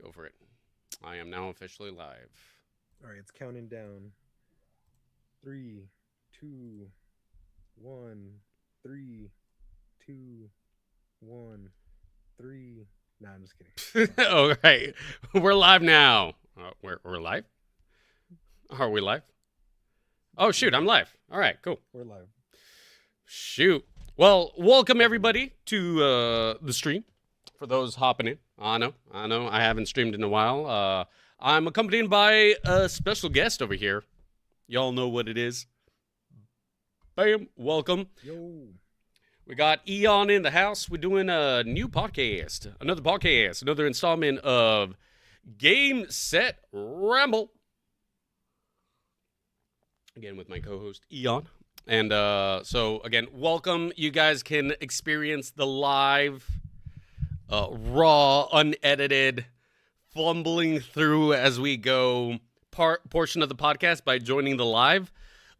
Go for it. I am now officially live. All right, it's counting down. 3, 2, 1. 3, 2, 1. 3. Nah, I'm just kidding. All right. We're live now. We're live? Are we live? Oh, shoot. I'm live. All right, cool. We're live. Shoot. Well, welcome everybody to the stream. For those hopping in, I know. I haven't streamed in a while. I'm accompanied by a special guest over here. Y'all know what it is. Bam. Welcome. Yo. We got Eon in the house. We're doing a new podcast. Another installment of Game, Set, Ramble. Again, with my co-host, Eon. And so, again, welcome. You guys can experience the live, raw, unedited, fumbling through as we go portion of the podcast by joining the live.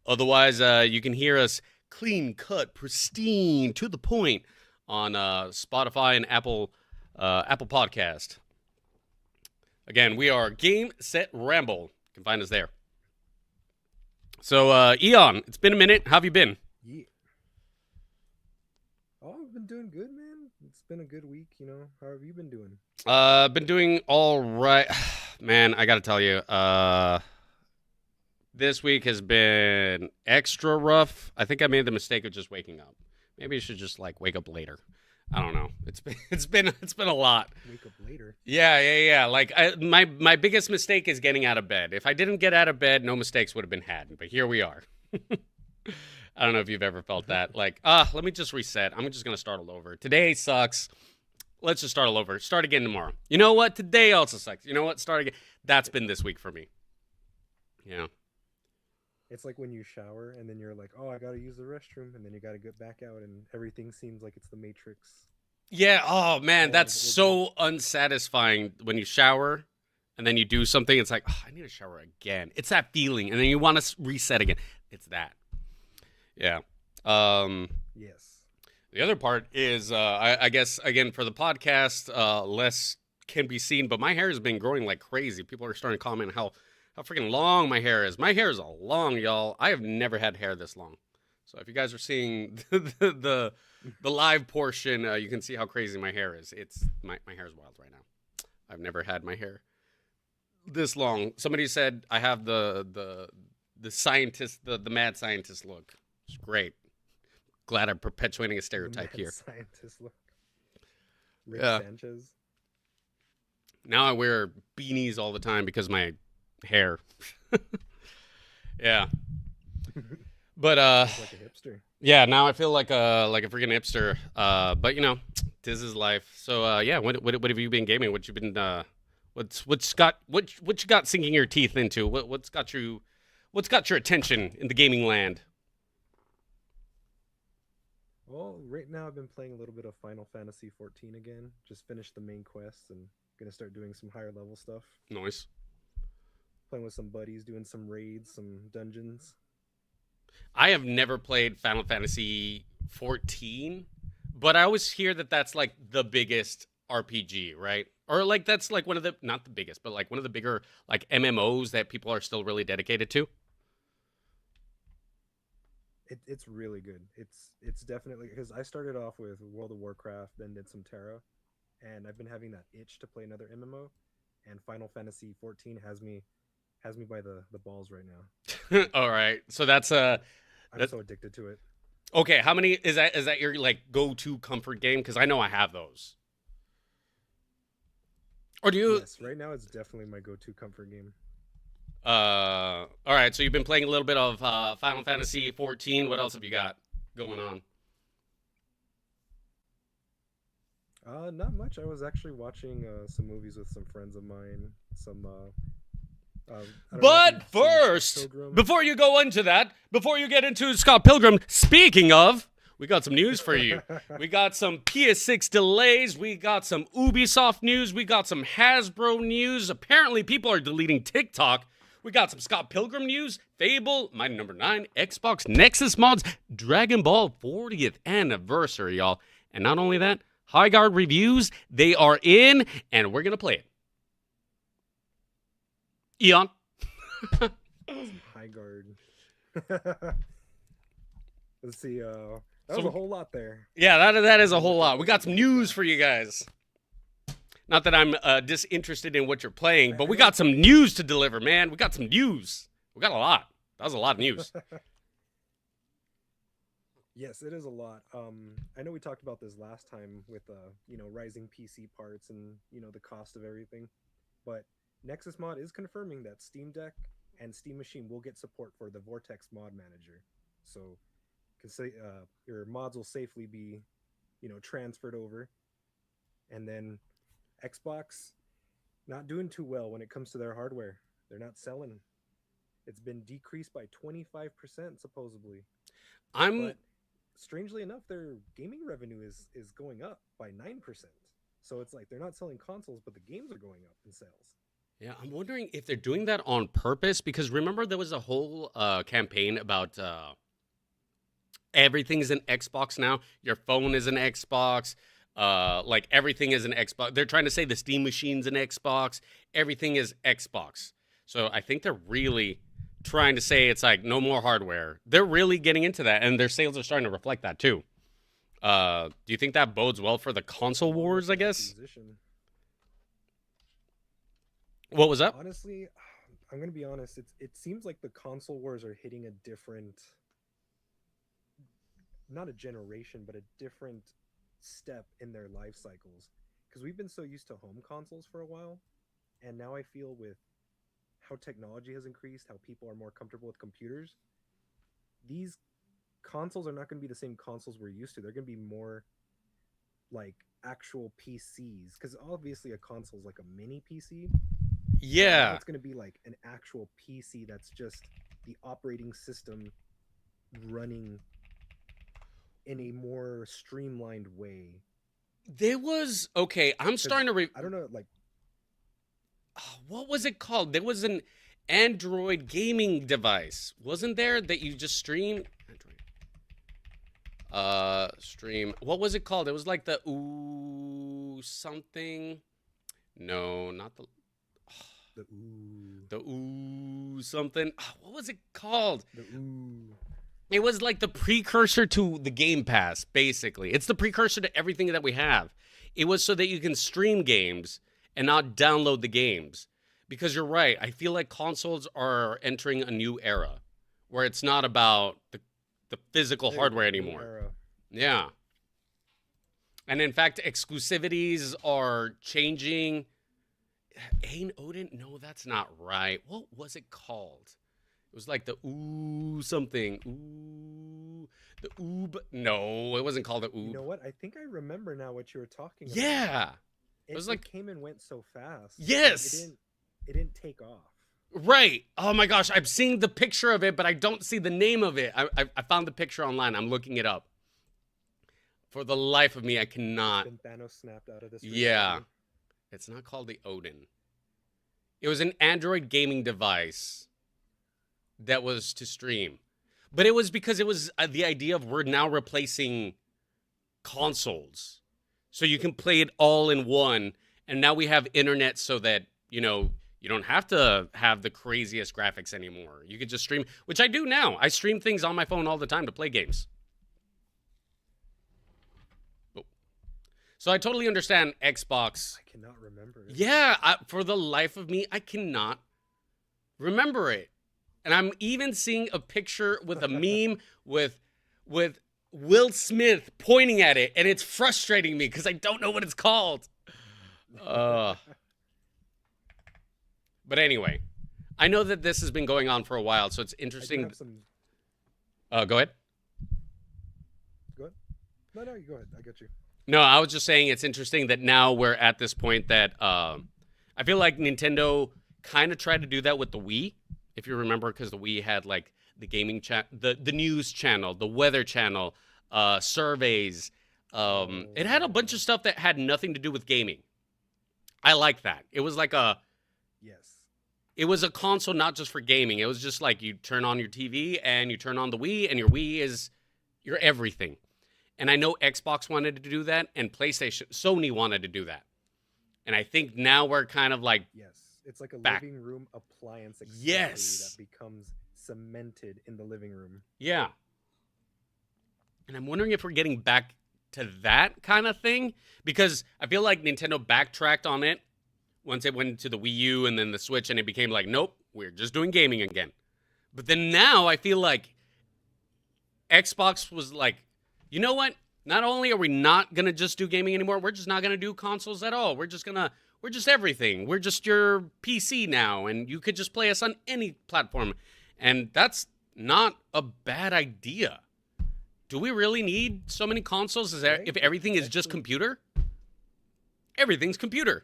Otherwise, you can hear us clean cut, pristine, to the point on Spotify and Apple Podcast. Again, we are Game, Set, Ramble. You can find us there. So, Eon, it's been a minute. How have you been? Yeah. Oh, I've been doing good, man. It's been a good week, you know. How have you been doing? Been doing all right. Man, I got to tell you, this week has been extra rough. I think I made the mistake of just waking up. Maybe I should just wake up later. I don't know. It's been a lot. Wake up later. Yeah. My biggest mistake is getting out of bed. If I didn't get out of bed, no mistakes would have been had. But here we are. I don't know if you've ever felt that. Let me just reset. I'm just gonna start all over. Today sucks. Let's just start all over. Start again tomorrow. You know what? Today also sucks. You know what? Start again. That's been this week for me. Yeah. It's like when you shower and then you're like, oh, I gotta use the restroom, and then you gotta get back out, and everything seems like it's the Matrix. Yeah. Oh man, that's so unsatisfying when you shower and then you do something. It's like, oh, I need to shower again. It's that feeling, and then you want to reset again. It's that. Yeah. Yes. The other part is, I guess, again, for the podcast, less can be seen, but my hair has been growing like crazy. People are starting to comment how freaking long my hair is. My hair is long, y'all. I have never had hair this long. So if you guys are seeing the live portion, you can see how crazy my hair is. My hair is wild right now. I've never had my hair this long. Somebody said I have the scientist, the mad scientist look. It's great. Glad I'm perpetuating a stereotype here. Scientist look. Rick Sanchez. Now I wear beanies all the time because my hair. Yeah. But like a hipster. Yeah, now I feel like a freaking hipster. But you know, this is life. So yeah, what have you been gaming? What you been what you got sinking your teeth into? What's got your attention in the gaming land? Well, right now I've been playing a little bit of Final Fantasy 14 again. Just finished the main quest and gonna start doing some higher level stuff. Nice. Playing with some buddies, doing some raids, some dungeons. I have never played Final Fantasy 14, but I always hear that that's like the biggest RPG, right? Or like that's like one of the, not the biggest, but like one of the bigger like MMOs that people are still really dedicated to. It's really good. It's definitely, because I started off with World of Warcraft, then did some Terra, and I've been having that itch to play another MMO, and Final Fantasy 14 has me by the balls right now. All right, so that's I'm so addicted to it. Okay, how many is that your like go-to comfort game? Because I know I have those. Or do you? Yes, right now it's definitely my go-to comfort game. All right, so you've been playing a little bit of Final Fantasy 14. What else have you got going on? Not much. I was actually watching some movies with some friends of mine. But first, before you go into that, before you get into Scott Pilgrim, speaking of, we got some news for you. We got some PS6 delays. We got some Ubisoft news. We got some Hasbro news. Apparently, people are deleting TikTok. We got some Scott Pilgrim news, Fable, Mighty Number 9, Xbox Nexus mods, Dragon Ball 40th anniversary, y'all. And not only that, High Guard reviews, they are in, and we're going to play it. Eon. Some high guard. Let's see. That was So a whole lot there. yeah, that is Let a me whole look at lot. We what got the some big news graphs. for you guys. Not that I'm disinterested in what you're playing, but I we know got some news to deliver, man. We got some news. We got a lot. That was a lot of news. Yes, it is a lot. I know we talked about this last time with rising PC parts and the cost of everything, but Nexus Mod is confirming that Steam Deck and Steam Machine will get support for the Vortex Mod Manager, so can say your mods will safely be transferred over, and then Xbox not doing too well when it comes to their hardware. They're not selling. It's been decreased by 25% supposedly, I'm but strangely enough, their gaming revenue is going up by 9%. So it's like they're not selling consoles, but the games are going up in sales. Yeah, I'm wondering if they're doing that on purpose because remember there was a whole campaign about everything is an Xbox now. Your phone is an Xbox. Like everything is an Xbox. They're trying to say the Steam machine's an Xbox. Everything is Xbox. So I think they're really trying to say it's like no more hardware. They're really getting into that, and their sales are starting to reflect that too. Do you think that bodes well for the console wars? I guess. Acquisition. What was up? Honestly, I'm gonna be honest. It seems like the console wars are hitting a different, not a generation, but a different step in their life cycles. Because we've been so used to home consoles for a while, and now I feel with how technology has increased, how people are more comfortable with computers, these consoles are not going to be the same consoles we're used to. They're going to be more like actual PCs, because obviously a console is like a mini PC. But now Yeah, it's going to be like an actual PC that's just the operating system running in a more streamlined way. there was okay. I'm Because starting to. I don't know, like What was it called? There was an Android gaming device, wasn't there? That you just stream. Android. Stream. What was it called? It was like the ooh something. No, not the the ooh, the ooh something. What was it called? the ooh. It was like the precursor to the Game Pass, basically. It's the precursor to everything that we have. It was so that you can stream games and not download the games. Because you're right, I feel like consoles are entering a new era where it's not about the physical There you hardware go, new anymore. era. Yeah. And in fact, exclusivities are changing. Ain Odin? No, that's not right. What was it called? It was like the ooh something. Ooh. The oob. No, it wasn't called the You oob. know what? I think I remember now what you were talking about. Yeah. It was it like- came and went so fast. Like, Yes. it didn't take off. Right. Oh my gosh. I'm seeing the picture of it, but I don't see the name of it. I found the picture online. I'm looking it up. For the life of me, I cannot. Then Thanos snapped out of this. Yeah. reality. It's not called the Odin. It was an Android gaming device that was to stream. But it was because it was the idea of we're now replacing consoles. So you can play it all in one. And now we have internet so that, you don't have to have the craziest graphics anymore. You could just stream, which I do now. I stream things on my phone all the time to play games. Oh. So I totally understand Xbox. I cannot remember. Yeah, for the life of me, I cannot remember it. And I'm even seeing a picture with a meme with Will Smith pointing at it, and it's frustrating me because I don't know what it's called. But anyway, I know that this has been going on for a while, so it's I do interesting. have some. Go ahead. Go ahead. No, you go ahead. I got you. No, I was just saying it's interesting that now we're at this point that I feel like Nintendo kind of tried to do that with the Wii, if you remember, because the Wii had like the gaming the news channel, the weather channel, surveys. It had a bunch of stuff that had nothing to do with gaming. I like that. It was like Yes. it was a console not just for gaming. It was just like you turn on your TV and you turn on the Wii, and your Wii is your everything. And I know Xbox wanted to do that, and Sony wanted to do that. And I think now we're kind of like Yes. it's like a back. living room appliance accessory that Yes. becomes cemented in the living room. Yeah. And I'm wondering if we're getting back to that kind of thing, because I feel like Nintendo backtracked on it once it went to the Wii U and then the Switch, and it became like, nope, we're just doing gaming again. But then now I feel like Xbox was like, you know what? Not only are we not going to just do gaming anymore, we're just not going to do consoles at all. We're just everything. We're just your PC now, and you could just play us on any platform. And that's not a bad idea. Do we really need so many consoles? Is that Right? if everything is just computer? Everything's computer.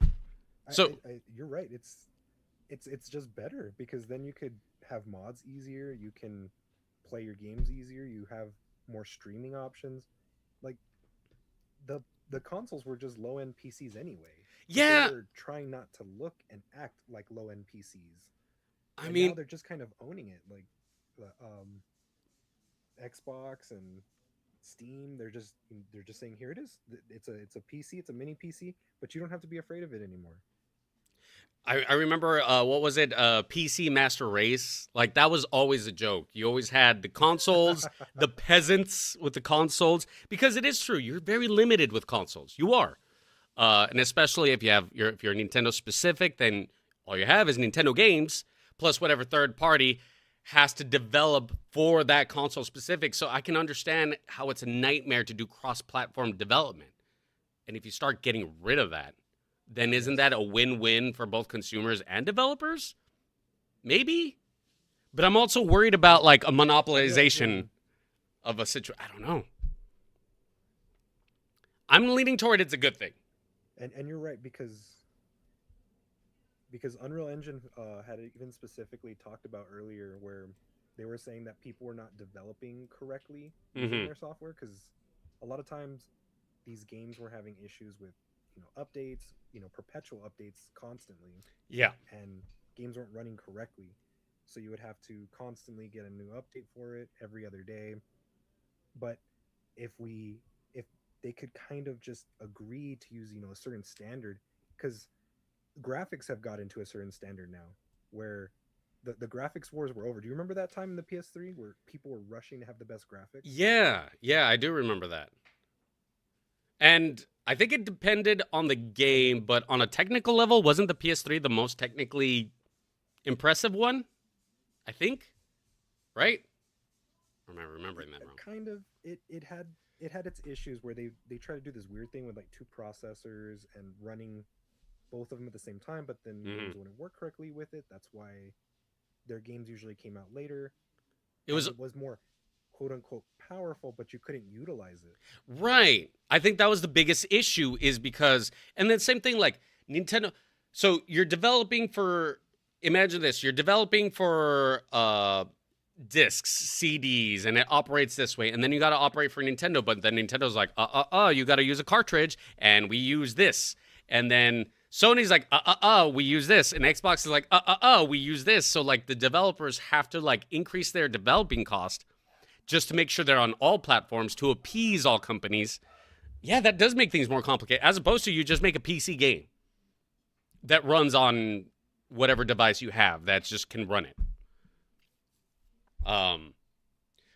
So you're right. It's just better because then you could have mods easier. You can play your games easier. You have more streaming options. Like the consoles were just low end PCs anyway. yeah, They were trying not to look and act like low end PCs. I And mean, now they're just kind of owning it. Like the Xbox and Steam, they're just saying here it is. It's a PC. It's a mini PC, but you don't have to be afraid of it anymore. I remember what was it? PC Master Race. Like that was always a joke. You always had the consoles, the peasants with the consoles, because it is true. You're very limited with consoles. You are, and especially if if you're Nintendo specific, then all you have is Nintendo games plus whatever third party has to develop for that console specific. So I can understand how it's a nightmare to do cross-platform development. And if you start getting rid of that, then isn't Yes. that a win-win for both consumers and developers? Maybe. But I'm also worried about like a Unreal monopolization Engine, of a situation. I don't know. I'm leaning toward it's a good thing. and you're right because Unreal Engine had even specifically talked about earlier where they were saying that people were not developing correctly using Hmm. their software because a lot of times these games were having issues with updates, perpetual updates constantly, Yeah. and games weren't running correctly. So you would have to constantly get a new update for it every other day. But if they could kind of just agree to use a certain standard, because graphics have got into a certain standard now where the graphics wars were over. Do you remember that time in the PS3 where people were rushing to have the best graphics? Yeah. Yeah, I do remember that. And I think it depended on the game, but on a technical level, wasn't the PS3 the most technically impressive one? I think, right? Or am I remembering that wrong? Kind of. It had its issues where they try to do this weird thing with like two processors and running both of them at the same time, but then Hmm. games wouldn't work correctly with it. That's why their games usually came out later, It and was it was more quote unquote powerful, but you couldn't utilize it. right. I think that was the biggest issue is because, and then same thing like Nintendo. So you're developing for, imagine this, you're developing for discs, CDs, and it operates this way. And then you got to operate for Nintendo, but then Nintendo's like, you got to use a cartridge, and we use this. And then Sony's like, we use this. And Xbox is like, we use this. So like the developers have to like increase their developing cost just to make sure they're on all platforms to appease all companies. Yeah, that does make things more complicated, as opposed to you just make a PC game that runs on whatever device you have that just can run it. Um,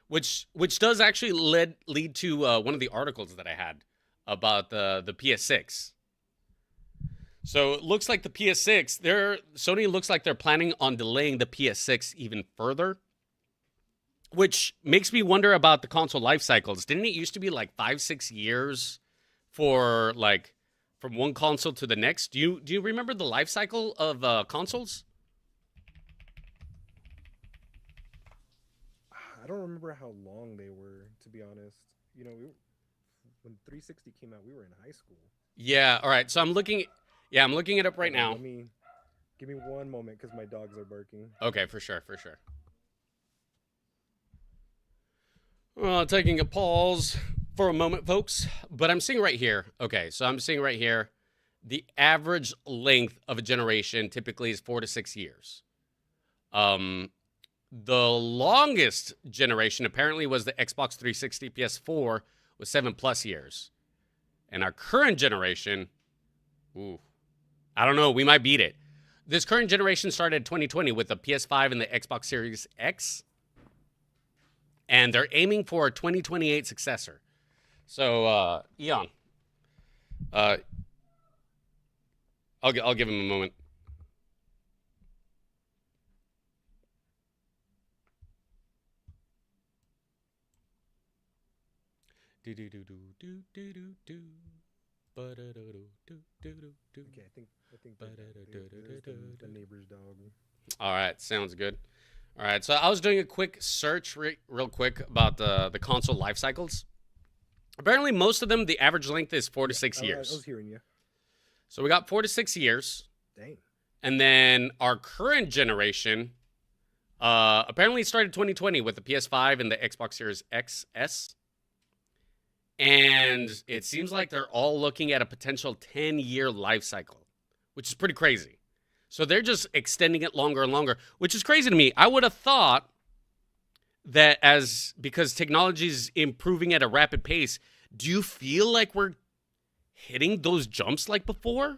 which does actually lead to one of the articles that I had about the PS6. So it looks like the PS6, Sony looks like they're planning on delaying the PS6 even further, which makes me wonder about the console life cycles. Didn't it used to be like 5-6 years for like from one console to the next? Do you remember the life cycle of consoles? I don't remember how long they were, to be honest. When 360 came out, we were in high school. Yeah. All right. So I'm looking. Yeah, I'm looking it up right Hold on, now. give me one moment because my dogs are barking. Okay, for sure, for sure. Well, taking a pause for a moment, folks. But I'm seeing right here. Okay, so I'm seeing right here. The average length of a generation typically is 4 to 6 years. The longest generation apparently was the Xbox 360 PS4 with 7+ years. And our current generation, ooh, I don't know, we might beat it. This current generation started in 2020 with the PS5 and the Xbox Series X, and they're aiming for a 2028 successor. So, Eon, uh, I'll give him a moment. Okay, I think there's the neighbor's dog. All right, sounds good. All right, so I was doing a quick search real quick about the console life cycles. Apparently, most of them, the average length is 4 to 6 years. I was hearing you. So we got 4 to 6 years. Dang. And then our current generation apparently started 2020 with the PS5 and the Xbox Series XS. And it seems like they're all looking at a potential 10-year life cycle, which is pretty crazy. So they're just extending it longer and longer, which is crazy to me. I would have thought that because technology is improving at a rapid pace, do you feel like we're hitting those jumps like before?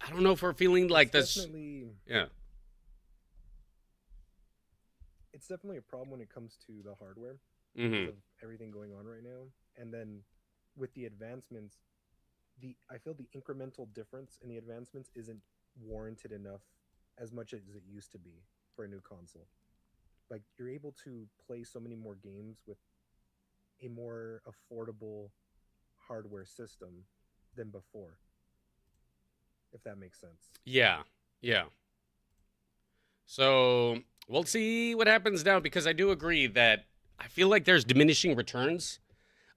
I don't know if we're feeling like this. Definitely, Yeah. it's definitely a problem when it comes to the hardware Mm-hmm. because of everything going on right now. And then with the advancements, I feel the incremental difference in the advancements isn't warranted enough as much as it used to be for a new console. Like you're able to play so many more games with a more affordable hardware system than before. If that makes sense. Yeah. Yeah. So we'll see what happens now, because I do agree that I feel like there's diminishing returns.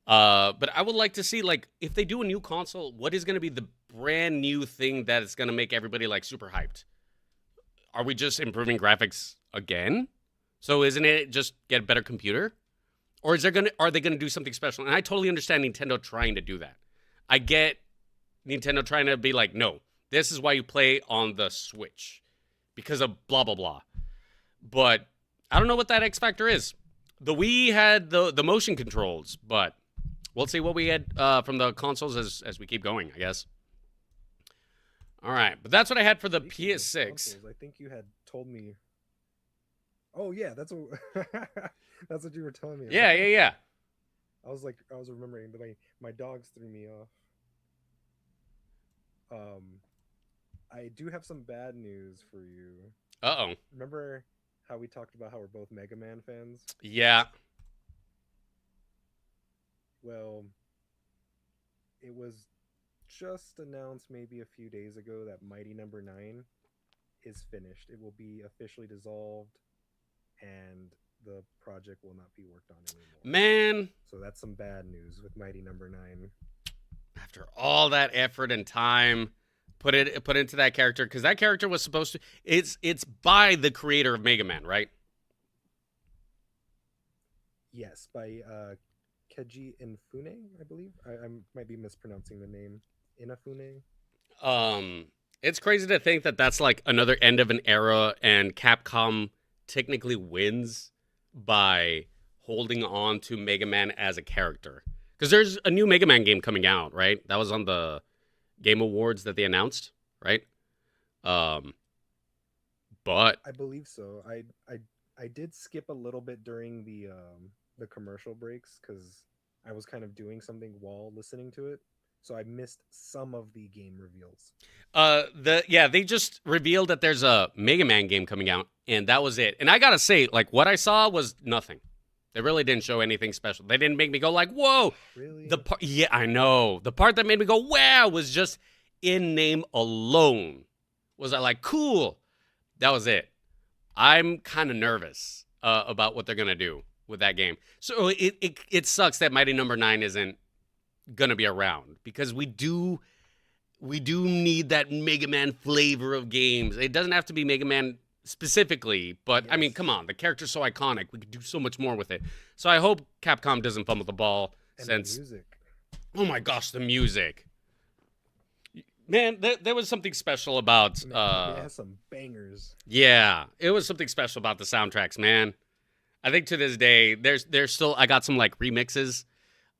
But I would like to see, like, if they do a new console, what is going to be the brand new thing that is going to make everybody like super hyped? Are we just improving graphics again? So isn't it just get a better computer? Or are they gonna do something special? And I totally understand Nintendo trying to do that. I get Nintendo trying to be like, no, this is why you play on the Switch, because of blah blah blah. But I don't know what that X factor is. The Wii had the motion controls, but we'll see what we had from the consoles as we keep going, I guess. All right, but that's what I had for the PS6. Consoles, I think you had told me. Oh yeah, that's what that's what you were telling me. Yeah. I was remembering that my dogs threw me off. I do have some bad news for you. Uh-oh. Remember how we talked about how we're both Mega Man fans? Yeah. Well, it was just announced maybe a few days ago that Mighty Number 9 is finished. It will be officially dissolved, and the project will not be worked on anymore. Man. So that's some bad news with Mighty Number 9. After all that effort and time put into that character, because that character was supposed to, it's by the creator of Mega Man, right? Yes, by Keiji Inafune, I believe. I might be mispronouncing the name. Inafune. It's crazy to think that that's like another end of an era, and Capcom technically wins by holding on to Mega Man as a character. Because there's a new Mega Man game coming out, right? That was on the Game Awards that they announced, right? But I believe so. I did skip a little bit during the commercial breaks because I was kind of doing something while listening to it, so I missed some of the game reveals. They just revealed that there's a Mega Man game coming out, and that was it. And I gotta say, like, what I saw was nothing. They really didn't show anything special. They didn't make me go like, whoa. Really? Yeah, I know. The part that made me go, wow, was just in name alone. Was I like, cool. That was it. I'm kind of nervous about what they're going to do with that game. So it sucks that Mighty Number 9 isn't going to be around, because we do need that Mega Man flavor of games. It doesn't have to be Mega Man specifically, but yes. I mean, come on, the character's so iconic. We could do so much more with it. So I hope Capcom doesn't fumble the ball. And since the music. Oh my gosh, the music. Man, there was something special about it has some bangers. Yeah, it was something special about the soundtracks, man. I think to this day there's still, I got some like remixes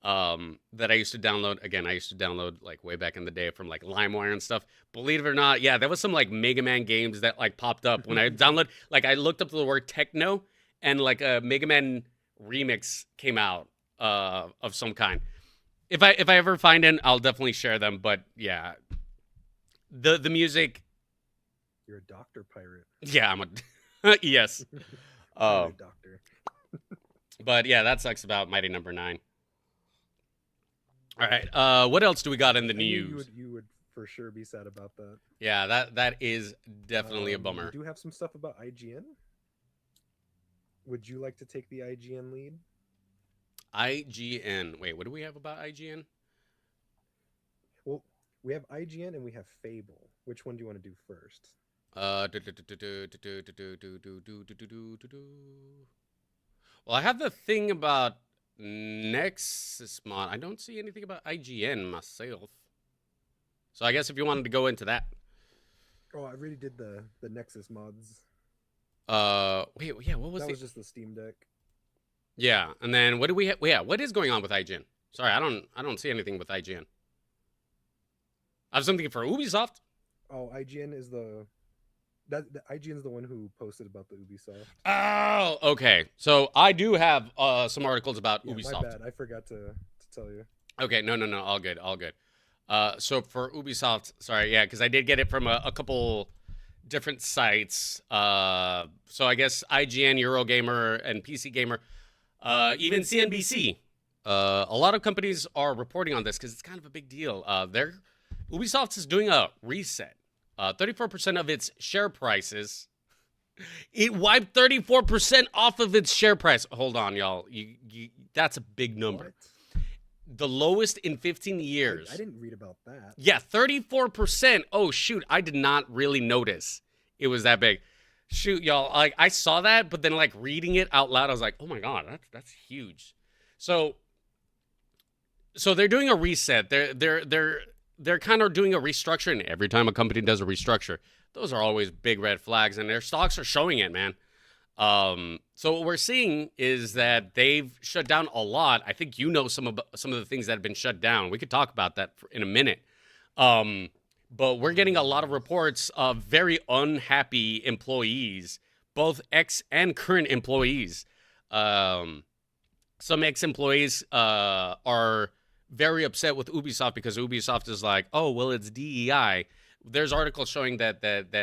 that I used to download. Again, I used to download like way back in the day from like LimeWire and stuff. Believe it or not, yeah, there was some like Mega Man games that like popped up when I download. Like I looked up the word techno, and like a Mega Man remix came out of some kind. If I ever find it, I'll definitely share them. But yeah, the music. You're a doctor pirate. Yeah, I'm a yes. Pirate doctor. But yeah, that sucks about Mighty Number 9. All right. What else do we got in the I knew news? you would for sure be sad about that. Yeah, that is definitely a bummer. We do have some stuff about IGN. Would you like to take the IGN lead? IGN. Wait, what do we have about IGN? Well, we have IGN and we have Fable. Which one do you want to do first? Well, I have the thing about Nexus Mod. I don't see anything about IGN myself. So I guess if you wanted to go into that. Oh, I already did the Nexus mods. Wait, yeah, what was that? The... Was just the Steam Deck. Yeah, and then what do we have? Yeah, what is going on with IGN? Sorry, I don't see anything with IGN. I have something for Ubisoft. Oh, IGN is the IGN is the one who posted about the Ubisoft. Oh, okay. So I do have some articles about Ubisoft. My bad, I forgot to tell you. Okay, no, all good. So for Ubisoft, sorry, yeah, because I did get it from a couple different sites. So I guess IGN, Eurogamer, and PC Gamer, even CNBC. A lot of companies are reporting on this because it's kind of a big deal. Ubisoft is doing a reset. 34% of its share prices. It wiped 34% off of its share price. Hold on, y'all. That's a big number. What? The lowest in 15 years. I didn't read about that. Yeah, 34%. Oh, shoot. I did not really notice it was that big. Shoot, y'all. Like, I saw that, but then, like, reading it out loud, I was like, oh, my God, that's huge. So they're doing a reset. They're kind of doing a restructure, and every time a company does a restructure, those are always big red flags, and their stocks are showing it, man. So what we're seeing is that they've shut down a lot. I think you know some of the things that have been shut down. We could talk about that in a minute. But we're getting a lot of reports of very unhappy employees, both ex and current employees. Some ex-employees are very upset with Ubisoft because Ubisoft is like, oh, well, it's DEI. There's articles showing that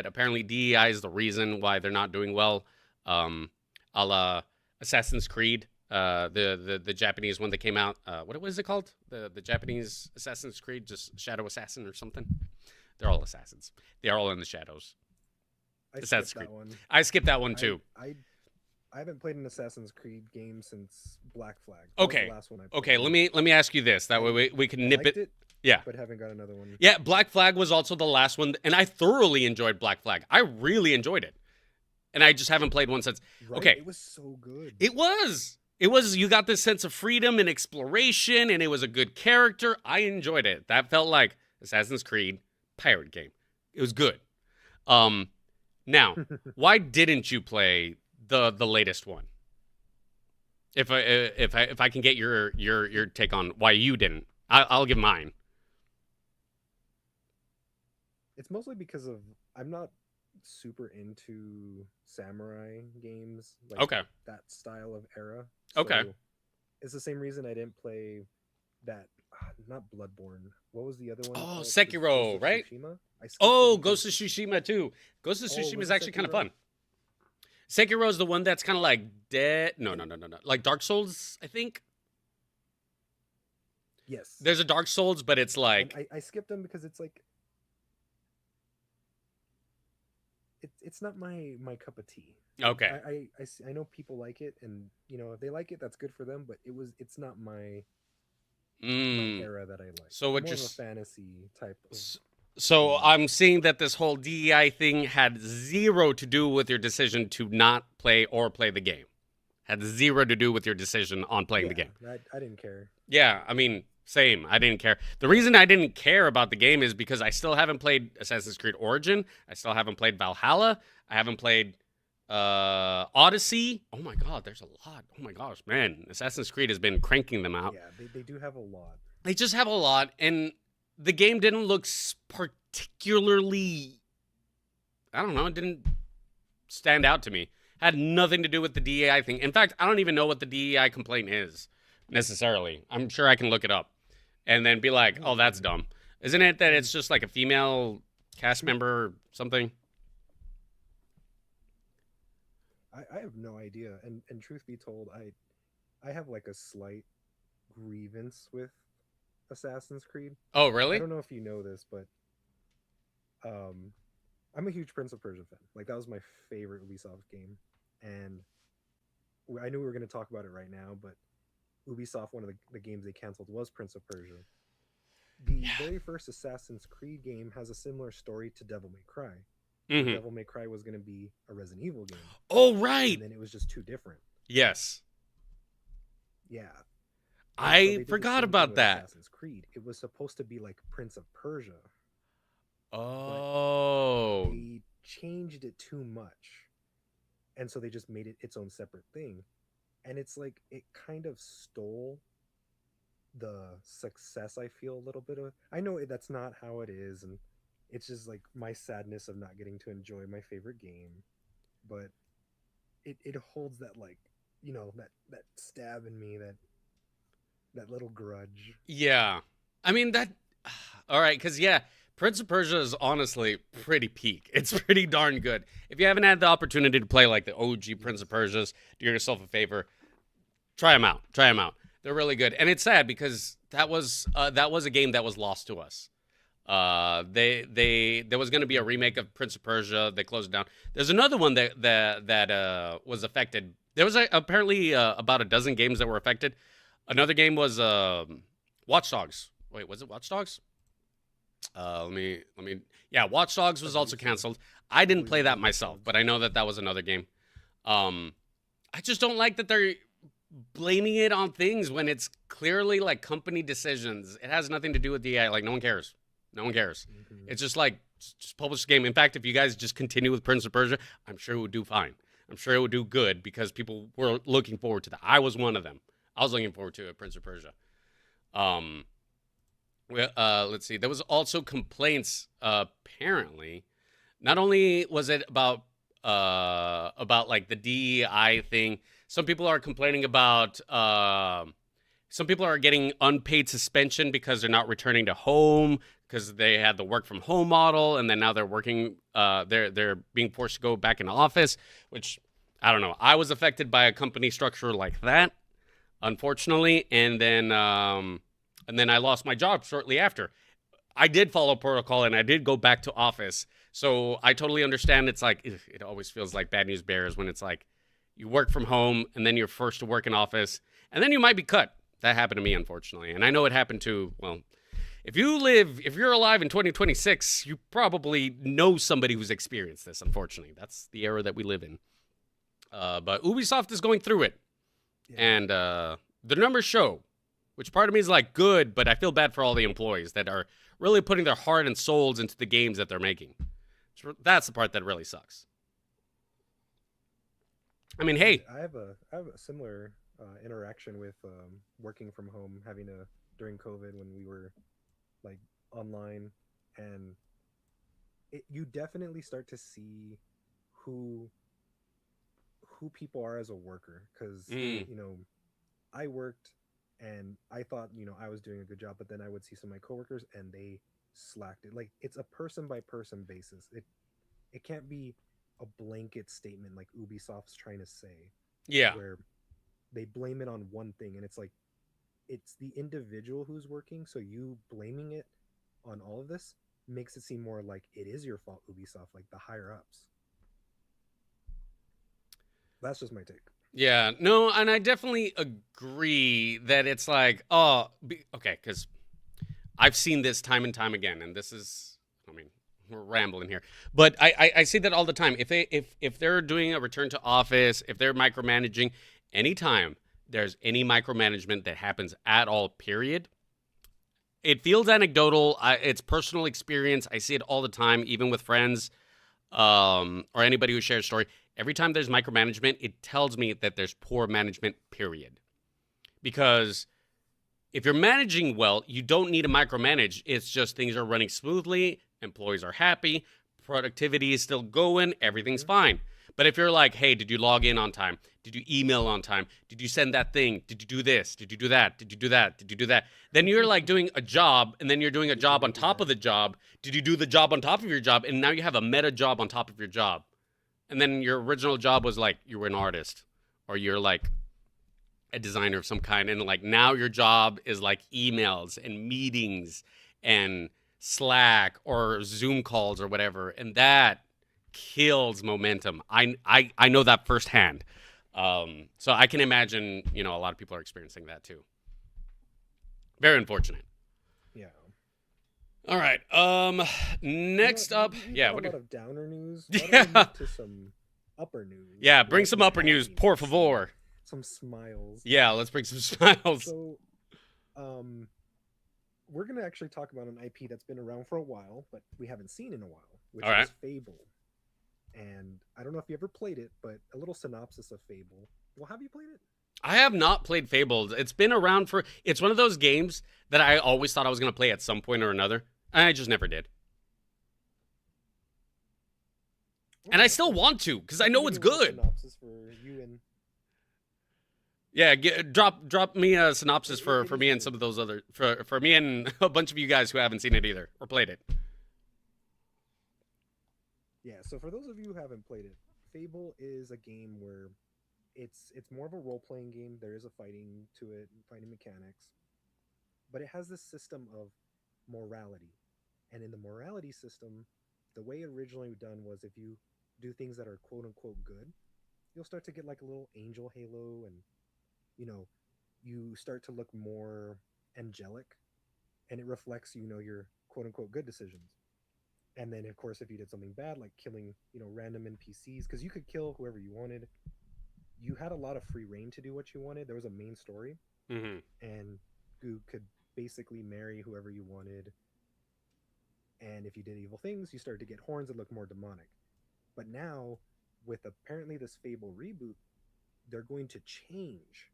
apparently DEI is the reason why they're not doing well. A la Assassin's Creed, the Japanese one that came out. What was it called? The Japanese Assassin's Creed, just Shadow Assassin or something. They're all assassins. They are all in the shadows. Assassin's Creed. That one. I skipped that one too. I haven't played an Assassin's Creed game since Black Flag. Okay. The last one I played. Okay. Let me ask you this. That way we can nip it. Yeah. But haven't got another one. Yeah. Black Flag was also the last one, and I thoroughly enjoyed Black Flag. I really enjoyed it, and I just haven't played one since. Right? Okay. It was so good. It was. You got this sense of freedom and exploration, and it was a good character. I enjoyed it. That felt like Assassin's Creed pirate game. It was good. Now, why didn't you play the latest one? If I can get your take on why you didn't, I'll give mine. It's mostly because of I'm not super into samurai games. Like Okay. That style of era. Okay. So it's the same reason I didn't play that. Not Bloodborne. What was the other one? Oh, called? Sekiro, right? Oh, Ghost of Tsushima too. Ghost of Tsushima is actually kind of Sekiro? fun. Sekiro is the one that's kind of like dead. No. Like Dark Souls, I think. Yes. There's a Dark Souls, but it's like I skipped them because it's like it's not my cup of tea. okay. I know people like it, and if they like it, that's good for them. But it's not my era that I like. So what More you're of a fantasy type of... So I'm seeing that this whole DEI thing had zero to do with your decision to not play or play the game. Had zero to do with your decision on playing the game. I didn't care. Yeah, I mean, same. I didn't care. The reason I didn't care about the game is because I still haven't played Assassin's Creed Origin. I still haven't played Valhalla. I haven't played Odyssey. Oh my God, there's a lot. Oh my gosh, man, Assassin's Creed has been cranking them out. Yeah, they do have a lot. They just have a lot, and the game didn't look particularly. I don't know. It didn't stand out to me. Had nothing to do with the DEI thing. In fact, I don't even know what the DEI complaint is necessarily. I'm sure I can look it up and then be like, "Oh, that's dumb." Isn't it that it's just like a female cast member or something? I have no idea. And truth be told, I have like a slight grievance with Assassin's Creed. Oh, I really? don't know if you know this, but um, I'm a huge Prince of Persia fan. Like that was my favorite Ubisoft game, and I knew we were going to talk about it right now. But Ubisoft, one of the games they canceled was Prince of Persia. The Yeah. very first Assassin's Creed game has a similar story to Devil May Cry. Mm-hmm. Devil May Cry was going to be a Resident Evil game, Oh, and right. then it was just too different. Yes. Yeah, and so I they did the forgot same thing about with that. Assassin's Creed. It was supposed to be like Prince of Persia, but Oh. they changed it too much, and so they just made it its own separate thing. And it's like it kind of stole the success. I feel a little bit of. I know that's not how it is, and it's just like my sadness of not getting to enjoy my favorite game, but it holds that like that stab in me, that little grudge. Yeah. I mean, that. All right, because, yeah, Prince of Persia is honestly pretty peak. It's pretty darn good. If you haven't had the opportunity to play like the OG Prince of Persias, do yourself a favor. Try them out. Try them out. They're really good. And it's sad because that was a game that was lost to us. There was going to be a remake of Prince of Persia. They closed it down. There's another one that was affected. There was apparently about a dozen games that were affected. Another game was Watch Dogs. Wait, was it Watch Dogs? Let me. Yeah, Watch Dogs was also canceled. I didn't play that myself, but I know that was another game. I just don't like that they're blaming it on things when it's clearly like company decisions. It has nothing to do with the AI. Like no one cares. No one cares. Mm-hmm. It's just like just publish the game. In fact, if you guys just continue with Prince of Persia, I'm sure it would do fine. I'm sure it would do good because people were looking forward to that. I was one of them. I was looking forward to Prince of Persia. Let's see. There was also complaints. Apparently, not only was it about like the DEI thing. Some people are complaining about. Some people are getting unpaid suspension because they're not returning to home because they had the work from home model, and then now they're working. They're being forced to go back in office, which I don't know. I was affected by a company structure like that, unfortunately, and then I lost my job shortly after. I did follow protocol and I did go back to office. So I totally understand. It's like it always feels like bad news bears when it's like you work from home and then you're forced to work in office and then you might be cut. That happened to me, unfortunately. And I know it happened to, well, if you're alive in 2026, you probably know somebody who's experienced this, unfortunately. That's the era that we live in. But Ubisoft is going through it. Yeah. And the numbers show, which part of me is like good, but I feel bad for all the employees that are really putting their heart and souls into the games that they're making. That's the part that really sucks. I mean, hey. I have a similar interaction with working from home, during COVID when we were like online, and you definitely start to see who people are as a worker, because I worked and I thought I was doing a good job, but then I would see some of my coworkers and they slacked it. Like it's a person by person basis. It can't be a blanket statement like Ubisoft's trying to say, Yeah. where they blame it on one thing, and it's like it's the individual who's working, so you blaming it on all of this makes it seem more like it is your fault, Ubisoft, like the higher ups. That's just my take. Yeah. No, and I definitely agree that it's like, okay, because I've seen this time and time again, and this is, I mean, we're rambling here, but I see that all the time. If they're doing a return to office, if they're micromanaging, anytime there's any micromanagement that happens at all, period, it feels anecdotal. It's personal experience. I see it all the time, even with friends. or anybody who shares story, every time there's micromanagement, it tells me that there's poor management, period. Because if you're managing well, you don't need to micromanage. It's just things are running smoothly, employees are happy, productivity is still going, everything's fine. But if you're like, hey, did you log in on time? Did you email on time? Did you send that thing? Did you do this? Did you do that? Did you do that? Did you do that? Then you're like doing a job, and then you're doing a job on top of the job. Did you do the job on top of your job? And now you have a meta job on top of your job. And then your original job was like you were an artist, or you're like a designer of some kind, and like now your job is like emails and meetings and Slack or Zoom calls or whatever, and that kills momentum. I know that firsthand. So I can imagine, a lot of people are experiencing that too. Very unfortunate. Yeah. All right. Next up, a lot of downer news. Why Yeah. don't we move to some upper news? Yeah, bring some upper news, por favor. Some smiles. Yeah, let's bring some smiles. So, we're gonna actually talk about an IP that's been around for a while, but we haven't seen in a while, which is Fable. And I don't know if you ever played it, but a little synopsis of Fable. Well, have you played it? I have not played Fable. It's been around it's one of those games that I always thought I was going to play at some point or another. And I just never did. And I still want to, because I know it's good. Synopsis for you and... Yeah, drop me a synopsis for me and some of those other... For me and a bunch of you guys who haven't seen it either, or played it. Yeah, so for those of you who haven't played it, Fable is a game where it's more of a role-playing game. There is a fighting to it, fighting mechanics. But it has this system of morality. And in the morality system, the way it originally done was if you do things that are quote-unquote good, you'll start to get like a little angel halo, and, you start to look more angelic, and it reflects, your quote-unquote good decisions. And then, of course, if you did something bad, like killing, random NPCs, because you could kill whoever you wanted, you had a lot of free reign to do what you wanted. There was a main story, and you could basically marry whoever you wanted. And if you did evil things, you started to get horns that look more demonic. But now, with apparently this Fable reboot, they're going to change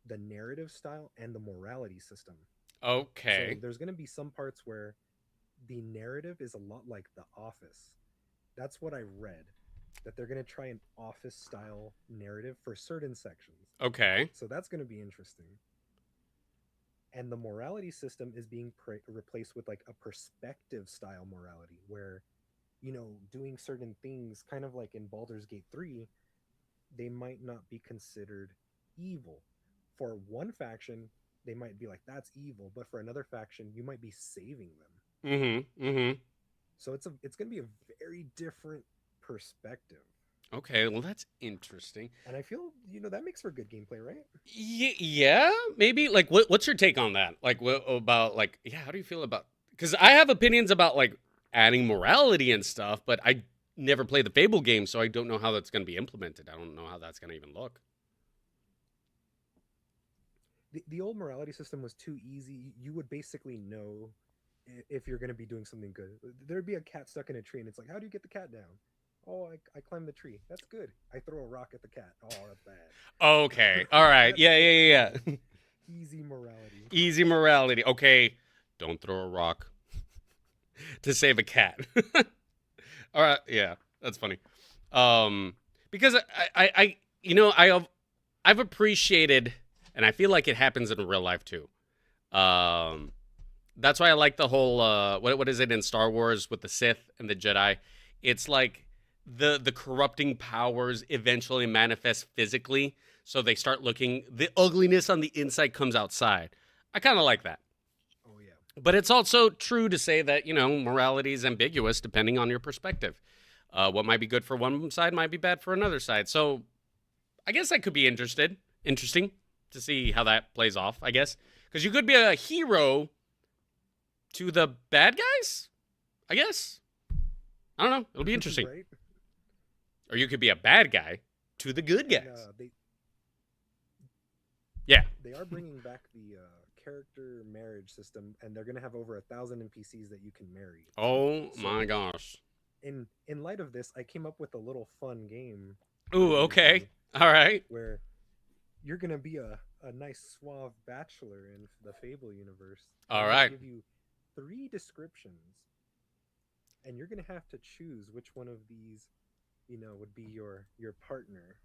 the narrative style and the morality system. Okay. So there's going to be some parts where the narrative is a lot like The Office. That's what I read, that they're going to try an Office style narrative for certain sections. Okay. So that's going to be interesting. And the morality system is being replaced with like a perspective style morality, where, doing certain things, kind of like in Baldur's Gate 3, they might not be considered evil. For one faction, they might be like, that's evil, but for another faction, you might be saving them. So it's going to be a very different perspective. Okay, well, that's interesting. And I feel, that makes for good gameplay, right? Yeah, maybe. Like, what's your take on that? Like, how do you feel about... Because I have opinions about, like, adding morality and stuff, but I never played the Fable game, so I don't know how that's going to be implemented. I don't know how that's going to even look. The old morality system was too easy. You would basically know if you're going to be doing something good. There'd be a cat stuck in a tree, and it's like, how do you get the cat down? Oh, I climbed the tree. That's good. I throw a rock at the cat. Oh, that's bad. Okay. All right. Yeah. Easy morality. Easy morality. Okay. Don't throw a rock to save a cat. All right. Yeah, that's funny. Because I've appreciated, and I feel like it happens in real life too. That's why I like the whole what is it in Star Wars with the Sith and the Jedi? It's like the corrupting powers eventually manifest physically, so they start looking, the ugliness on the inside comes outside. I kind of like that. Oh yeah. But it's also true to say that, morality is ambiguous depending on your perspective. What might be good for one side might be bad for another side. So I guess that could be interesting to see how that plays off, I guess. Because you could be a hero to the bad guys, I guess. I don't know. It'll be interesting. Right? Or you could be a bad guy to the good guys. And, yeah. They are bringing back the character marriage system, and they're going to have over 1,000 NPCs that you can marry. Oh my gosh. In light of this, I came up with a little fun game for Ooh, you to okay. do All right. where you're gonna be a nice suave bachelor in the Fable universe, and All I'm gonna right. give you three descriptions, and you're gonna have to choose which one of these, would be your partner.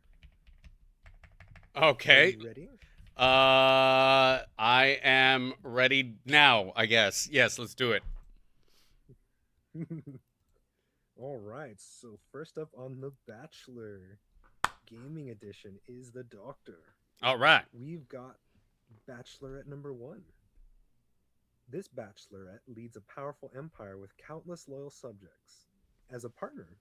Are Okay. you ready? I am ready now, I guess. Yes, let's do it. All right. So first up on the Bachelor Gaming Edition is the Doctor. All right. We've got Bachelorette number one. This bachelorette leads a powerful empire with countless loyal subjects. As a partner,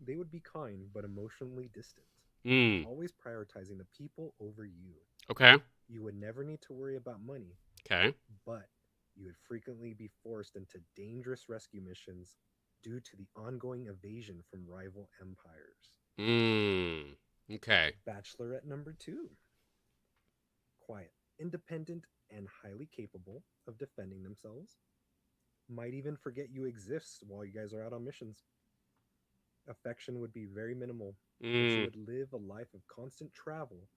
they would be kind but emotionally distant, Hmm. always prioritizing the people over you. Okay. You would never need to worry about money, Okay. but you would frequently be forced into dangerous rescue missions due to the ongoing evasion from rival empires. Hmm. Okay. Bachelorette number two. Quiet, independent, and highly capable of defending themselves. Might even forget you exist while you guys are out on missions. Affection would be very minimal, but you Hmm. would live a life of constant travel,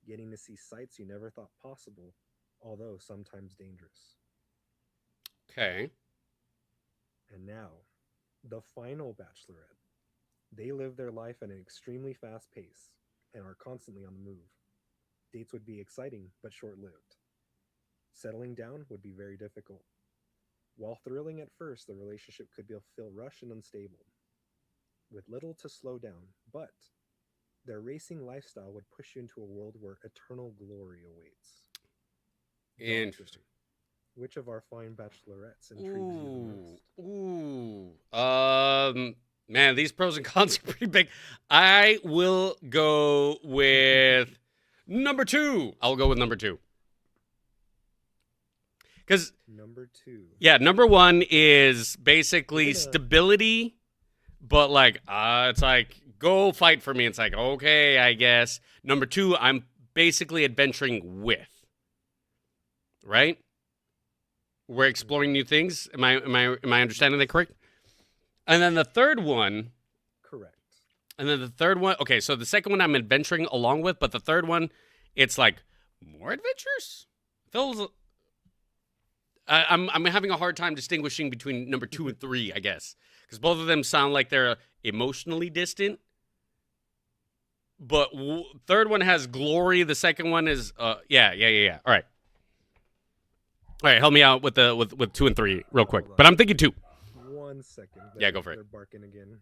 getting to see sights you never thought possible, although sometimes dangerous. Okay. And now, the final bachelorette. They live their life at an extremely fast pace and are constantly on the move. Dates would be exciting but short lived. Settling down would be very difficult. While thrilling at first, the relationship could feel rushed and unstable, with little to slow down, but their racing lifestyle would push you into a world where eternal glory awaits. Doctor, Interesting. which of our fine bachelorettes intrigues you the Ooh. most? Ooh. Man, these pros and cons are pretty big. I will go with number two. I'll go with number two. Because, Number two. yeah, number one is We're basically gonna. stability, but like, it's like, go fight for me. It's like, okay, I guess. Number two, I'm basically adventuring with, right? We're exploring Mhm. new things. Am I understanding that correct? And then the third one, Correct. okay, so the second one I'm adventuring along with, but the third one, it's like more adventures. Feels I'm having a hard time distinguishing between number two and three, I guess, because both of them sound like they're emotionally distant. But third one has glory. The second one is yeah. All right. Help me out with the with two and three real quick. Hold But on. I'm thinking two. 1 second. Yeah, They're go for it. they're barking again.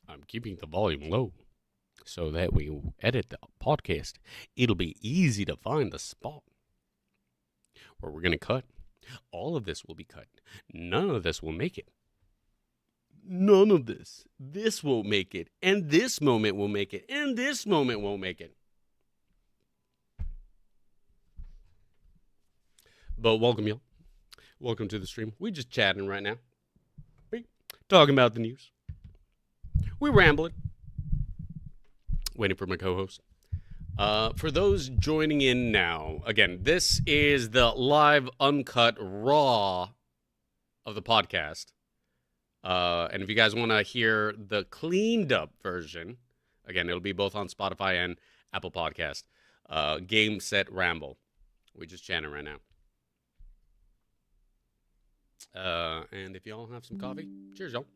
I'm keeping the volume low so that when we edit the podcast, it'll be easy to find the spot where we're going to cut. All of this will be cut. None of this will make it. None of this. This won't make it. And this moment will make it. And this moment won't make it. But welcome, y'all. Welcome to the stream. We just chatting right now. We talking about the news. We rambling. Waiting for my co-host. For those joining in now, again, this is the live, uncut, raw of the podcast. And if you guys want to hear the cleaned up version, again, it'll be both on Spotify and Apple Podcast. Game, Set, Ramble. We just chatting right now. And if y'all have some coffee, cheers, y'all.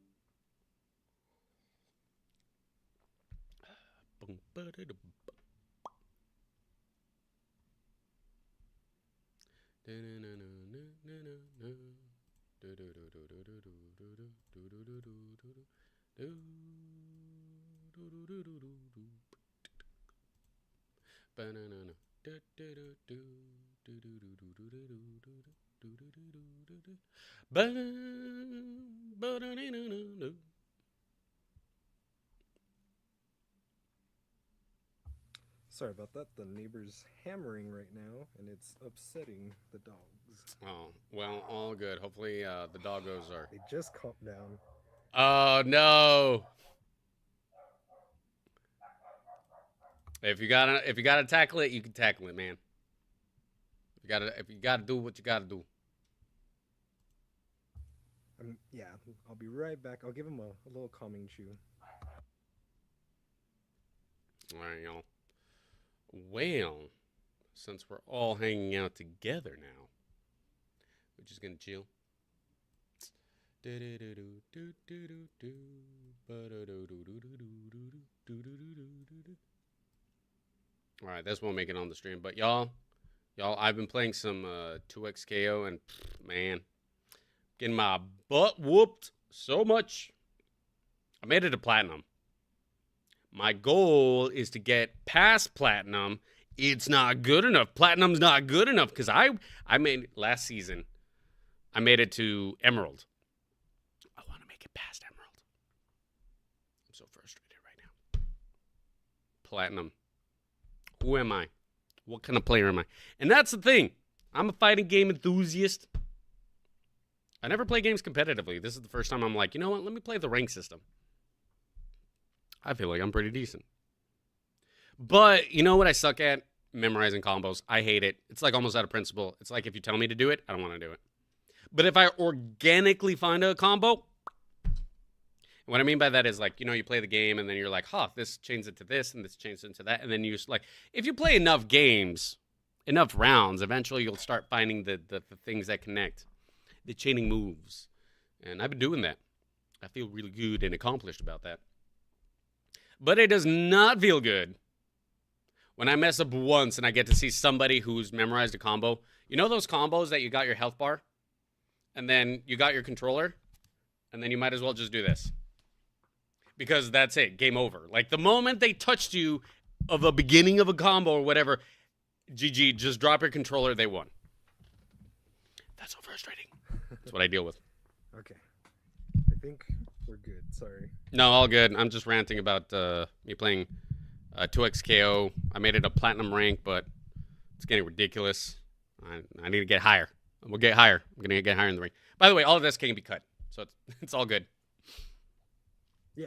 Sorry about that. The neighbor's hammering right now, and it's upsetting the dogs. Oh, well, all good. Hopefully, the doggos are. They just calmed down. Oh no! If you gotta tackle it, you can tackle it, man. If you gotta do what you gotta do. Yeah, I'll be right back. I'll give him a little calming chew. All right, y'all. Well, since we're all hanging out together now, we're just gonna chill. All right, this won't make it on the stream, but y'all, I've been playing some 2XKO, and man, getting my butt whooped so much. I made it to platinum. My goal is to get past platinum. It's not good enough. Platinum's not good enough because I made last season. I made it to emerald. I want to make it past emerald. I'm so frustrated right now. Platinum. Who am I? What kind of player am I? And that's the thing. I'm a fighting game enthusiast. I never play games competitively. This is the first time I'm like, you know what? Let me play the rank system. I feel like I'm pretty decent. But you know what I suck at? Memorizing combos. I hate it. It's like almost out of principle. It's like if you tell me to do it, I don't want to do it. But if I organically find a combo, what I mean by that is like, you know, you play the game and then you're like, huh, this changes it to this and this changes it to that. And then you just like, if you play enough games, enough rounds, eventually you'll start finding the things that connect, the chaining moves. And I've been doing that. I feel really good and accomplished about that. But it does not feel good when I mess up once and I get to see somebody who's memorized a combo. You know those combos that you got your health bar and then you got your controller and then you might as well just do this. Because that's it, game over. Like the moment they touched you of a beginning of a combo or whatever, GG, just drop your controller, they won. That's so frustrating. That's what I deal with. Okay. I think we're good. Sorry. No, all good. I'm just ranting about me playing 2XKO. I made it a platinum rank, but it's getting ridiculous. I need to get higher. We'll get higher. I'm going to get higher in the rank. By the way, all of this can be cut, so it's all good. Yeah.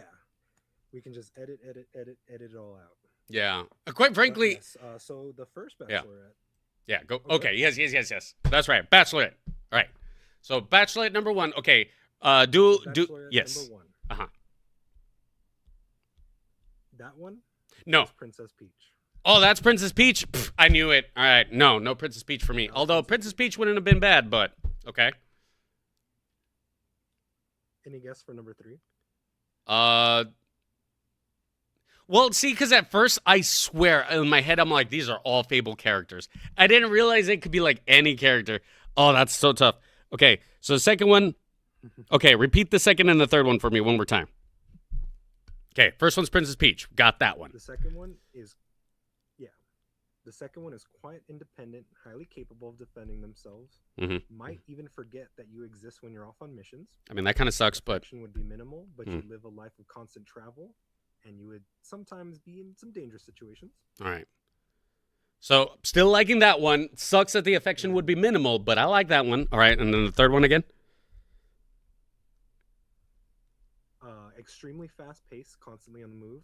We can just edit it all out. Yeah. Quite frankly. Yes. So the first Bachelorette. Yeah, go. Okay, yes. That's right. Bachelorette. All right. So Bachelorette number 1. Okay. Do yes. Number 1. Uh-huh. That one? No. Princess Peach. Oh, that's Princess Peach? Pff, I knew it. All right. No Princess Peach for me. No, although Princess Peach wouldn't have been bad, but okay. Any guess for number 3? Well, see, because at first, I swear, in my head, I'm like, these are all Fable characters. I didn't realize it could be like any character. Oh, that's so tough. Okay, so the second one. Okay, repeat the second and the third one for me one more time. Okay, first one's Princess Peach. Got that one. The second one is, the second one is quite independent, highly capable of defending themselves. Mm-hmm. Might even forget that you exist when you're off on missions. I mean, that kind of sucks, but Action would be minimal, but you live a life of constant travel, and you would sometimes be in some dangerous situations. All right. So, still liking that one. Sucks that the affection would be minimal, but I like that one. All right, and then the third one again? Extremely fast-paced, constantly on the move.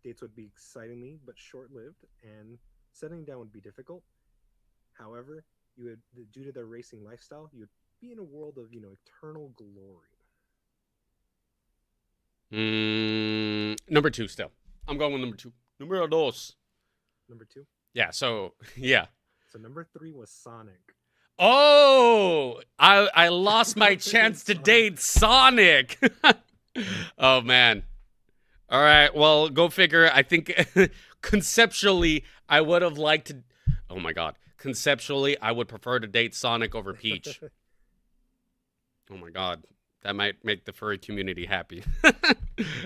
Dates would be excitingly but short-lived, and settling down would be difficult. However, you would, due to their racing lifestyle, you would be in a world of, eternal glory. Number 2 still. I'm going with number 2. Numero dos. Number 2? Yeah, so, yeah. So number 3 was Sonic. Oh, I lost my chance to date Sonic. Oh, man. All right, well, go figure. I think conceptually, I would have liked to. Oh, my God. conceptually, I would prefer to date Sonic over Peach. Oh my god, that might make the furry community happy. All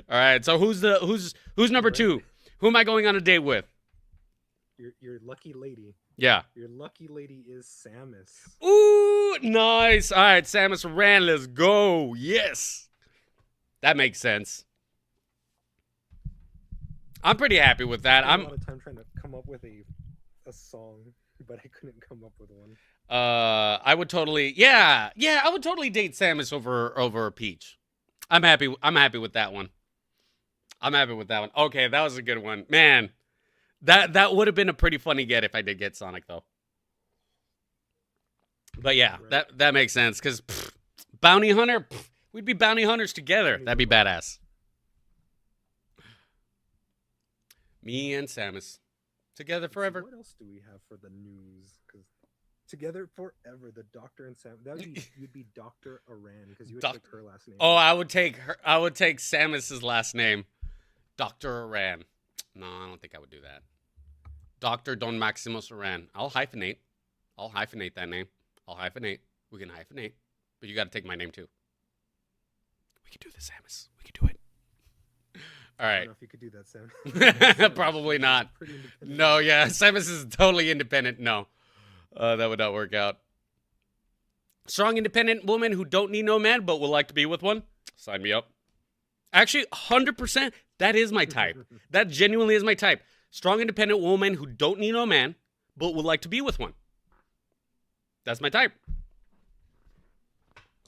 right, so who's number Right? 2? Who am I going on a date with? Your lucky lady. Yeah. Your lucky lady is Samus. Ooh, nice. All right, Samus Aran, let's go. Yes. That makes sense. I'm pretty happy with that. I spent a lot of time trying to come up with a song, but I couldn't come up with one. I would totally I would totally date Samus over Peach. I'm happy with that one. Okay, that was a good one. Man, that would have been a pretty funny get if I did get Sonic though. But yeah, Right. that makes sense cuz bounty hunter, we'd be bounty hunters together. That'd be badass. Me and Samus together forever. What else do we have for the news? Because together forever, the Doctor and Sam. You'd be Dr. Aran because you would take her last name. Oh, I would take Samus's last name, Dr. Aran. No, I don't think I would do that. DrDonMaximos Aran. I'll hyphenate that name. We can hyphenate, but you got to take my name too. We can do this, Samus. We can do it. All right. I don't know if you could do that, Sam. Probably not. Pretty independent. No, yeah, Samus is totally independent. No, that would not work out. Strong, independent woman who don't need no man but would like to be with one. Sign me up. Actually, 100%, that is my type. That genuinely is my type. Strong, independent woman who don't need no man but would like to be with one. That's my type.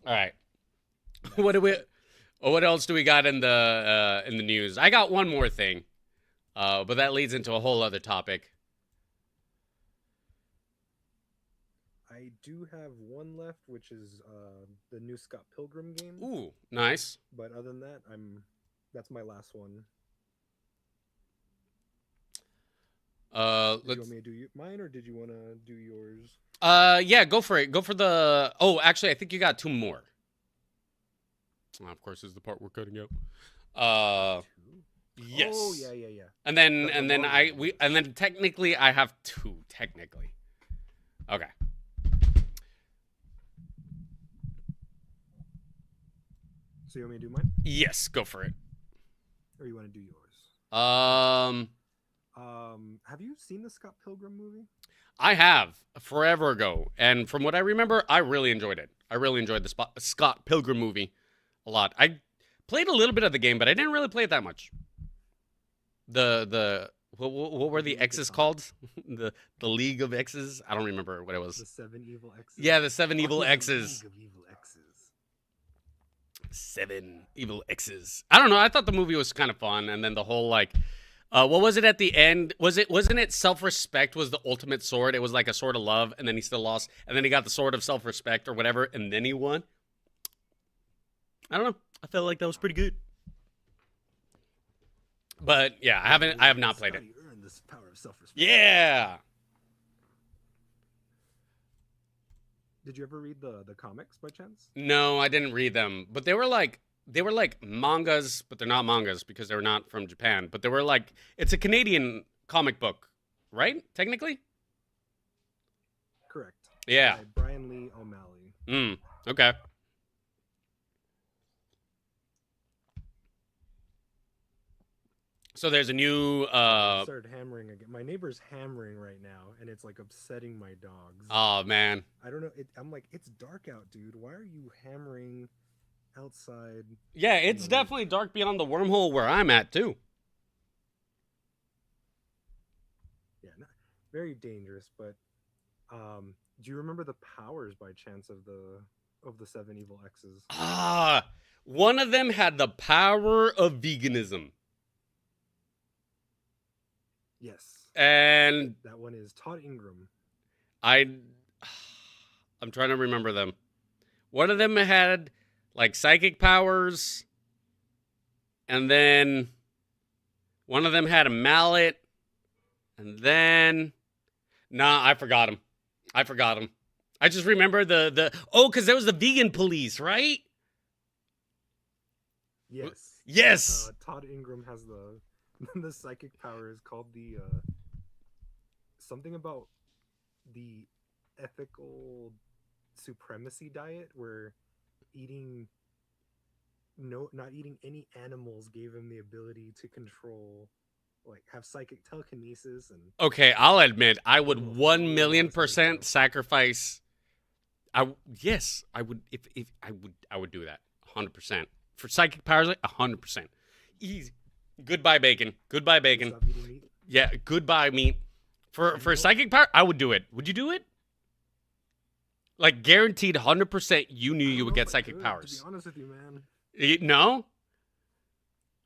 All right. What else do we got in the news? I got one more thing, but that leads into a whole other topic. I do have one left, which is the new Scott Pilgrim game. Ooh, nice. But other than that, that's my last one. Did you want me to do mine, or did you want to do yours? Yeah, go for it. Go for the. Oh, actually, I think you got 2 more. Of course, this is the part we're cutting out. Yes. Oh yeah. And then technically I have 2. Technically. Okay. So you want me to do mine, Yes, go for it. or you want to do yours? Have you seen the Scott Pilgrim movie? I have forever ago, and from what I remember, I really enjoyed it. I really enjoyed the Scott Pilgrim movie a lot. I played a little bit of the game, but I didn't really play it that much. What were the X's called? the League of X's? I don't remember what it was. The 7 Evil X's. Yeah, the 7 Evil The X's. League of Evil X's. 7 Evil X's. I don't know. I thought the movie was kind of fun, and then the whole what was it at the end? Wasn't it self-respect was the ultimate sword? It was like a sword of love, and then he still lost, and then he got the sword of self-respect or whatever, and then he won. I don't know. I felt like that was pretty good. But yeah, I have not played it. You earned this power of self-respect. Yeah. Did you ever read the comics by chance? No, I didn't read them, but they were like mangas, but they're not mangas because they're not from Japan. But they were like, it's a Canadian comic book, right? Technically. Correct. Yeah. By Brian Lee O'Malley. Okay. So there's a new I started hammering again. My neighbor's hammering right now, and it's like upsetting my dogs. Oh man. I don't know. I'm like, it's dark out, dude. Why are you hammering outside? Yeah, it's definitely dark beyond the wormhole where I'm at too. Yeah, very dangerous. But do you remember the powers by chance of the 7 Evil X's? One of them had the power of veganism. Yes. And that one is Todd Ingram. I'm trying to remember them. One of them had like psychic powers, and then one of them had a mallet, and then I forgot him. I just remember because there was the vegan police, right? Yes. Yes. Todd Ingram has the psychic power is called the something about the ethical supremacy diet where eating no not eating any animals gave him the ability to control, like, have psychic telekinesis and Okay, I'll admit I would able to one follow million laws and percent stuff. sacrifice. Yes, I would if I would do that 100% for psychic powers. Like 100%. Easy. Goodbye bacon. Goodbye You bacon. stop eating meat. Yeah, goodbye meat. And For psychic power, I would do it. Would you do it? Like guaranteed 100% you knew I you don't would know if get I psychic could, to be powers. honest with you, man. No?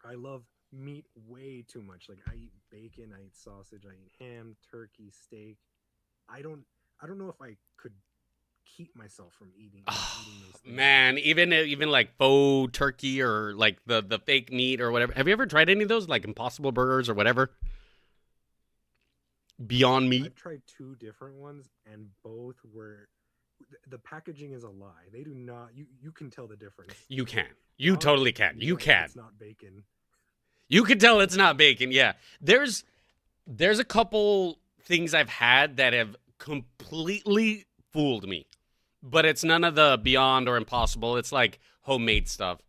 I love meat way too much. Like, I eat bacon, I eat sausage, I eat ham, turkey, steak. I don't I don't know if I could keep myself from eating those things. Man, even like faux turkey or like the fake meat or whatever. Have you ever tried any of those like Impossible Burgers or whatever? Beyond Meat? I've tried two different ones, and both were the packaging is a lie. They do not. You can tell the difference. You can. You Beyond totally Meat, can. you You know can. it's not bacon. You can tell it's not bacon. Yeah. There's a couple things I've had that have completely fooled me. But it's none of the Beyond or Impossible. It's like homemade stuff.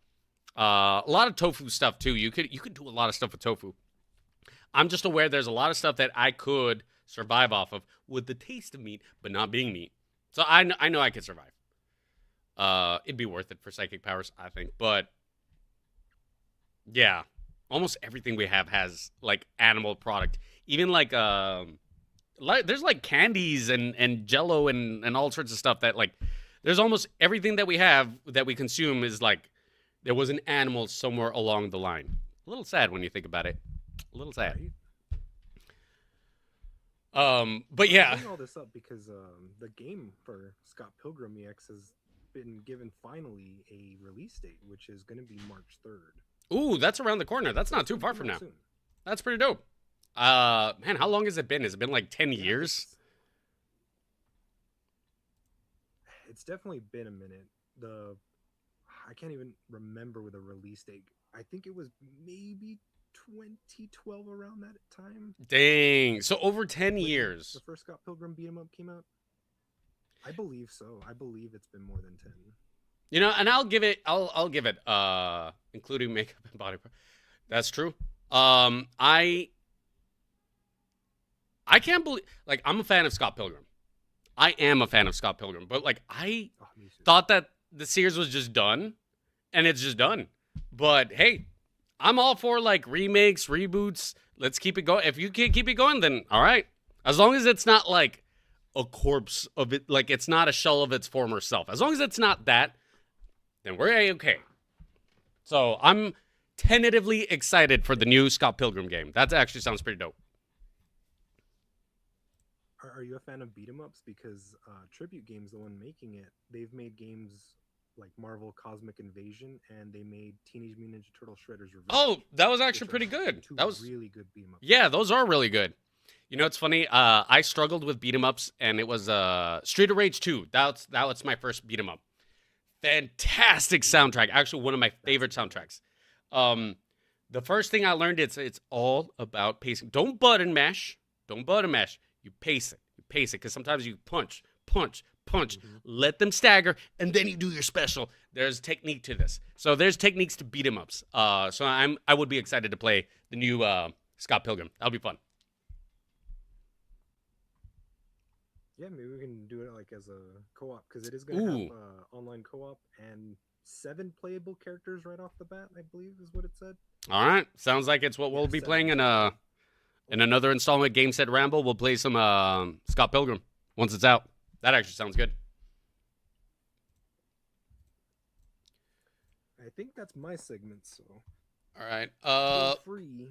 A lot of tofu stuff too. You could do a lot of stuff with tofu. I'm just aware there's a lot of stuff that I could survive off of with the taste of meat, but not being meat. So I know I could survive. It'd be worth it for psychic powers, I think. But yeah, almost everything we have has like animal product. Even like there's like candies and jello and all sorts of stuff that like there's almost everything that we have that we consume is like there was an animal somewhere along the line. A little sad when you think about it. A little sad. Right? But I yeah. bring all this up because the game for Scott Pilgrim EX has been given finally a release date, which is going to be March 3rd. Ooh, that's around the corner. That's So not it's too gonna far come from out now. soon. That's pretty dope. Man, how long has it been? Has it been like 10 Yeah, years? it's definitely been a minute. The I can't even remember with a release date. I think it was maybe 2012 around that time Dang. So over 10 when years. the first Scott Pilgrim beat 'em up came out. I believe so. I believe it's been more than 10. You know, and I'll give it including makeup and body part. That's true. I can't believe like I'm a fan of Scott Pilgrim. I am a fan of Scott Pilgrim, but like I Oh, me too. thought that the series was just done and it's just done. But hey, I'm all for like remakes, reboots. Let's keep it going. If you can't keep it going, then all right. As long as it's not like a corpse of it, like it's not a shell of its former self. As long as it's not that, then we're okay. So I'm tentatively excited for the new Scott Pilgrim game. That actually sounds pretty dope. Are you a fan of beat 'em ups? Because Tribute Games, the one making it, they've made games like Marvel Cosmic Invasion, and they made Teenage Mutant Ninja Turtle Shredder's Revenge. Oh, that was which actually are pretty good. two That was really good beat 'em ups. yeah, those are really good. You know, it's funny. I struggled with beat 'em ups, and it was Street of Rage 2. That was my first beat 'em up. Fantastic soundtrack. Actually, one of my favorite soundtracks. The first thing I learned it's all about pacing. Don't button mash. Don't button mash. You pace it. You pace it because sometimes you punch, punch, punch. Let them stagger, and then you do your special. There's technique to this. So there's techniques to beat 'em ups. So I would be excited to play the new Scott Pilgrim. That'll be fun. Yeah, maybe we can do it like as a co-op because it is going to Ooh. have online co-op and 7 playable characters right off the bat. I believe is what it said. All right. Sounds like it's what we'll be 7 playing in total. another installment game set ramble. We'll play some Scott Pilgrim once it's out. That actually sounds good. I think that's my segment. So All right. feel free.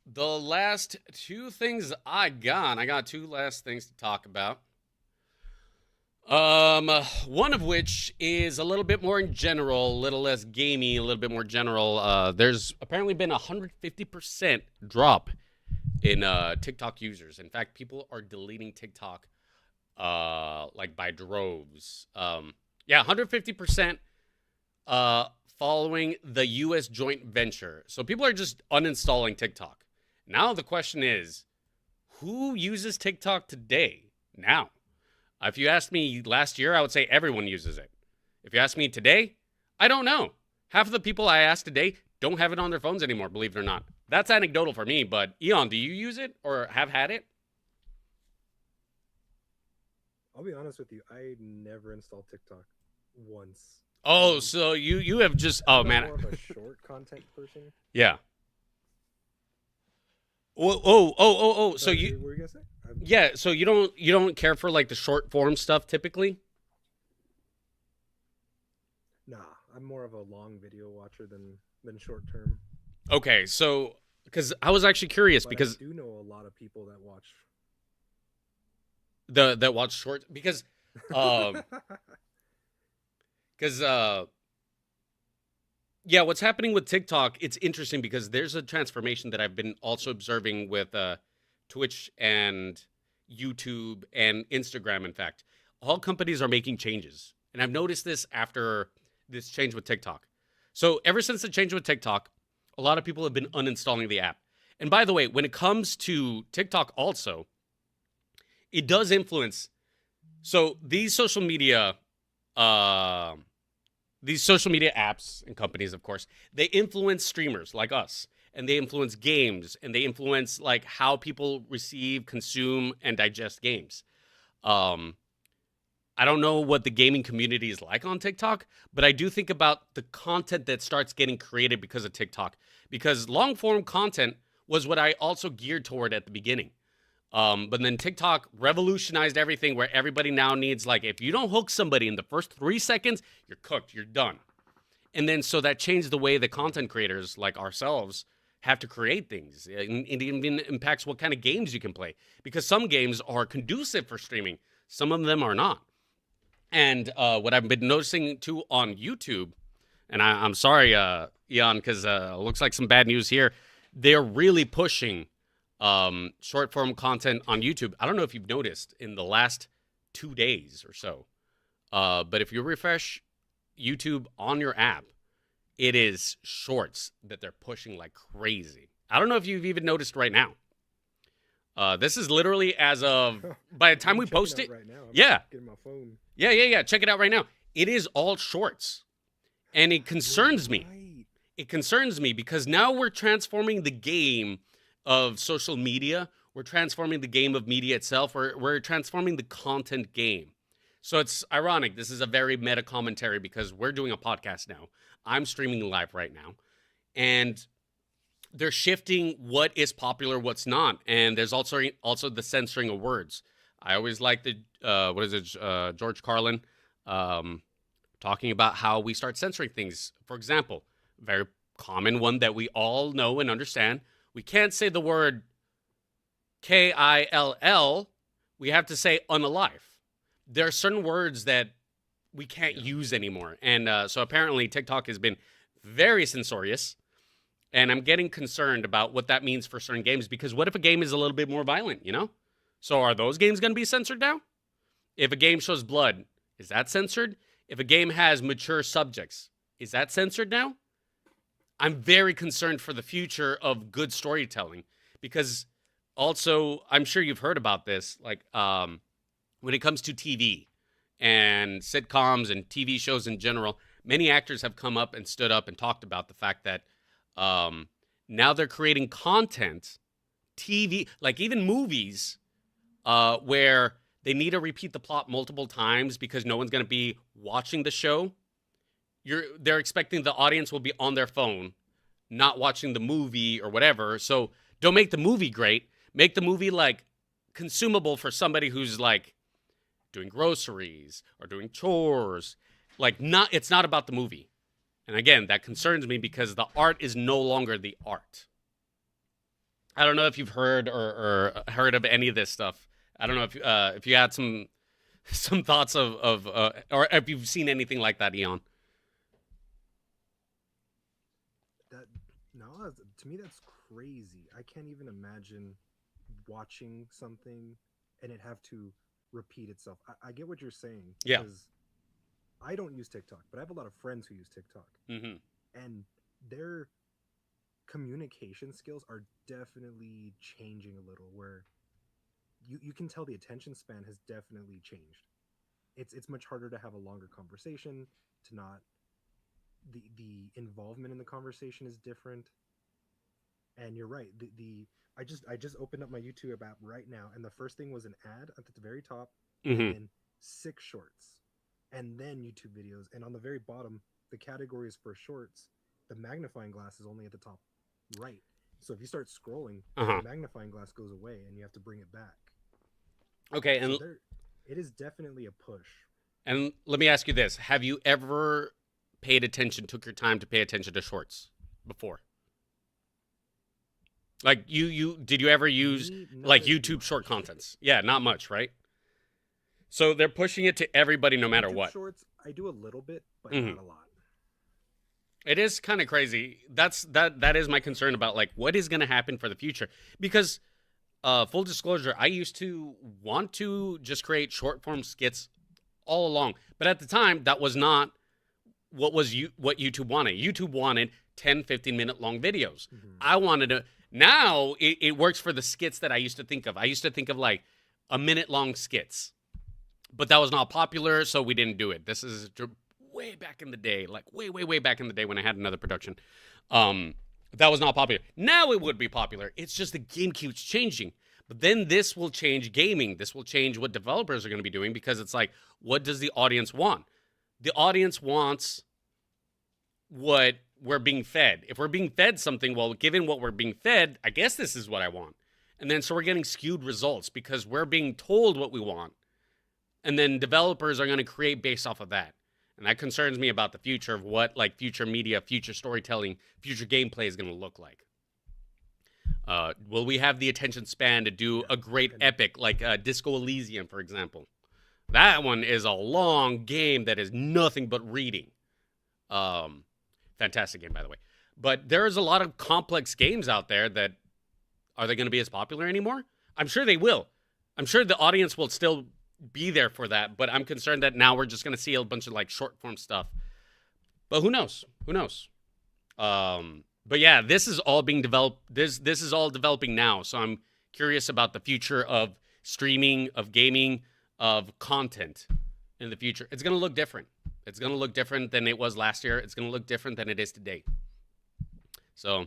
The last two things I got two last things to talk about. One of which is a little bit more in general, a little less gamey, a little bit more general. There's apparently been a 150% drop in TikTok users. In fact, people are deleting TikTok like by droves. Yeah, 150% following the US joint venture. So people are just uninstalling TikTok. Now the question is, who uses TikTok today? now. If you asked me last year, I would say everyone uses it. If you ask me today, I don't know. Half of the people I asked today don't have it on their phones anymore, believe it or not. That's anecdotal for me, but Eon, do you use it or have had it? I'll be honest with you. I never installed TikTok once. Oh, Um, so you have just oh I'm man. more of a short content person. Yeah. Oh. So Sorry, you what were you gonna say? yeah, so you don't care for like the short form stuff typically? Nah, I'm more of a long video watcher than short term. Okay, so because I was actually curious But I because do know a lot of people that watch. the that watch short um because yeah, what's happening with TikTok, it's interesting because there's a transformation that I've been also observing with Twitch and YouTube and Instagram, in fact. All companies are making changes. And I've noticed this after this change with TikTok. So, ever since the change with TikTok, a lot of people have been uninstalling the app. And by the way, when it comes to TikTok, also, it does influence. So, uh, these social media apps and companies, of course, they influence streamers like us, and they influence games, and they influence like how people receive, consume, and digest games. Um, I don't know what the gaming community is like on TikTok, but I do think about the content that starts getting created because of TikTok. Because long form content was what I also geared toward at the beginning. But then TikTok revolutionized everything where everybody now needs, like, if you don't hook somebody in the first 3 seconds, you're cooked, you're done. And then so that changed the way the content creators like ourselves have to create things. It even impacts what kind of games you can play because some games are conducive for streaming, some of them are not. And what I've been noticing too on YouTube, and I'm sorry, Eon, because it looks like some bad news here. They're really pushing short form content on YouTube. I don't know if you've noticed in the last 2 days or so, but if you refresh YouTube on your app, it is shorts that they're pushing like crazy. I don't know if you've even noticed right now. This is literally as of by the time I'm we checking post out it. right now. I'm Yeah, getting my phone. yeah. Check it out right now. It is all shorts, and it You're concerns me. right. It concerns me because now we're transforming the game of social media. We're transforming the game of media itself. We're transforming the content game. So it's ironic. This is a very meta commentary because we're doing a podcast now. I'm streaming live right now. And they're shifting what is popular, what's not. And there's also the censoring of words. I always like the George Carlin um, talking about how we start censoring things. For example, very common one that we all know and understand. We can't say the word KILL. We have to say unalive. There are certain words that we can't Yeah. use anymore. And so apparently TikTok has been very censorious. And I'm getting concerned about what that means for certain games because what if a game is a little bit more violent, you know? So are those games going to be censored now? If a game shows blood, is that censored? If a game has mature subjects, is that censored now? I'm very concerned for the future of good storytelling because also I'm sure you've heard about this like when it comes to TV and sitcoms and TV shows in general, many actors have come up and stood up and talked about the fact that now they're creating content, TV, like even movies, where they need to repeat the plot multiple times because no one's going to be watching the show. They're expecting the audience will be on their phone, not watching the movie or whatever. So don't make the movie great. Make the movie like consumable for somebody who's like doing groceries or doing chores. Like it's not about the movie. And again, that concerns me because the art is no longer the art. I don't know if you've heard or heard of any of this stuff. I don't know if you had some thoughts of or if you've seen anything like that, Eon. That no, to me that's crazy. I can't even imagine watching something and it have to repeat itself. I get what you're saying Yeah. because I don't use TikTok, but I have a lot of friends who use TikTok, Mm-hmm. and their communication skills are definitely changing a little. Where you can tell the attention span has definitely changed. It's much harder to have a longer conversation, to not the involvement in the conversation is different. And you're right. The I just opened up my YouTube app right now, and the first thing was an ad at the very top, and Hmm. then 6 shorts, and then YouTube videos, and on the very bottom, the categories for shorts. The magnifying glass is only at the top right. So if you start scrolling, the Uh-huh. magnifying glass goes away, and you have to bring it back. Okay, So there, it is definitely a push. and let me ask you this: have you ever paid attention, took your time to pay attention to shorts before? Like you did you ever use Me, not like as YouTube short much. contents? Yeah, not much, right? So they're pushing it to everybody no matter YouTube what. Shorts, I do a little bit, but Hmm. not a lot. It is kind of crazy. That is my concern about like what is going to happen for the future because full disclosure, I used to want to just create short form skits all along, but at the time that was not what YouTube wanted. YouTube wanted 10, 15-minute long videos. Hmm. I wanted to now it works for the skits that I used to think of. I used to think of like a minute long skits, but that was not popular, so we didn't do it. This is way back in the day, like way back in the day when I had another production. Um, that was not popular. Now it would be popular. It's just the game keeps changing. But then this will change gaming. This will change what developers are going to be doing because it's like, what does the audience want? The audience wants what we're being fed. If we're being fed something, well, given what we're being fed, I guess this is what I want. And then so we're getting skewed results because we're being told what we want. And then developers are going to create based off of that. And that concerns me about the future of what like future media, future storytelling, future gameplay is going to look like. Will we have the attention span to do Yeah, a great and epic like Disco Elysium, for example? That one is a long game that is nothing but reading. Um, Fantastic game, by the way. But there's a lot of complex games out there that are they going to be as popular anymore? I'm sure they will. I'm sure the audience will still be there for that, but I'm concerned that now we're just going to see a bunch of like short form stuff. But who knows? Who knows? But yeah, this is all being developed. This is all developing now. So I'm curious about the future of streaming, of gaming, of content in the future. It's going to look different. It's going to look different than it was last year. It's going to look different than it is today. So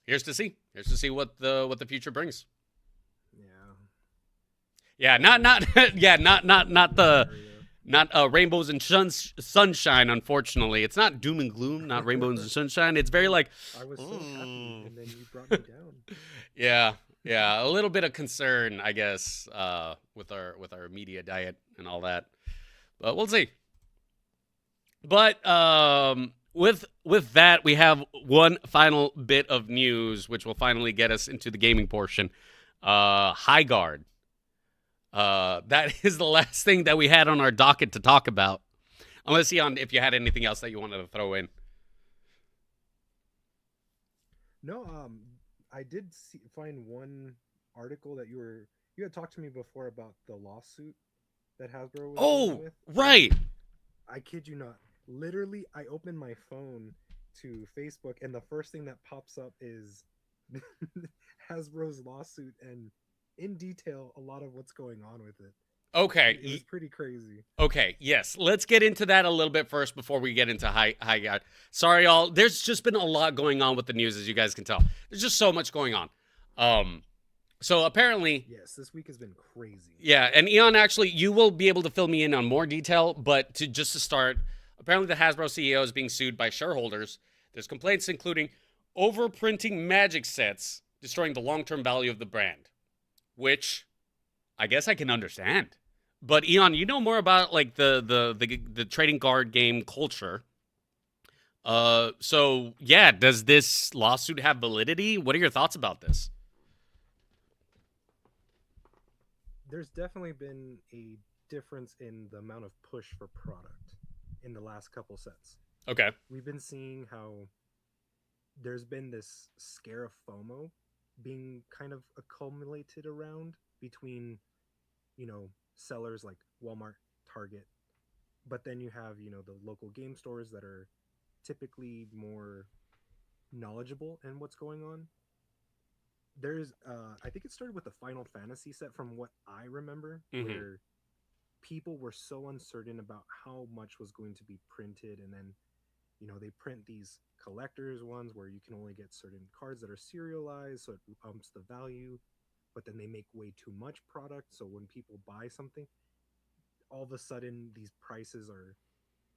here's to see. Here's to see what the future brings. yeah, Yeah, not definitely not yeah, not the scenario. not rainbows and sunshine. Unfortunately, it's not doom and gloom. Not rainbows and sunshine. It's very Well, like, I was so happy, mm. and then you brought me down. Yeah, yeah, a little bit of concern, I guess, with our media diet and all that. But we'll see. But with that, we have one final bit of news, which will finally get us into the gaming portion. High Guard. That is the last thing that we had on our docket to talk about. Unless, Eon, if you had anything else that you wanted to throw in. No, I did find one article that you had talked to me before about the lawsuit that Hasbro was dealing Oh, with, and right. I kid you not, literally, I opened my phone to Facebook, and the first thing that pops up is Hasbro's lawsuit, and in detail, a lot of what's going on with it. It Okay. was pretty crazy. Okay, yes. Let's get into that a little bit first before we get into high guard. Sorry, y'all. There's just been a lot going on with the news, as you guys can tell. There's just so much going on. Um, so apparently, Yes, this week has been crazy. yeah. And Eon, actually, you will be able to fill me in on more detail. But to start, apparently the Hasbro CEO is being sued by shareholders. There's complaints including overprinting magic sets, destroying the long-term value of the brand, which I guess I can understand. But Eon, you know more about like the trading card game culture. So yeah, does this lawsuit have validity? What are your thoughts about this? There's definitely been a difference in the amount of push for product in the last couple sets. Okay. We've been seeing how there's been this scare of FOMO being kind of accumulated around between, sellers like Walmart, Target, but then you have, the local game stores that are typically more knowledgeable in what's going on. there's I think it started with the Final Fantasy set from what I remember, Hmm. where people were so uncertain about how much was going to be printed, and then they print these collectors ones where you can only get certain cards that are serialized, so it umps the value, but then they make way too much product, so when people buy something, all of a sudden these prices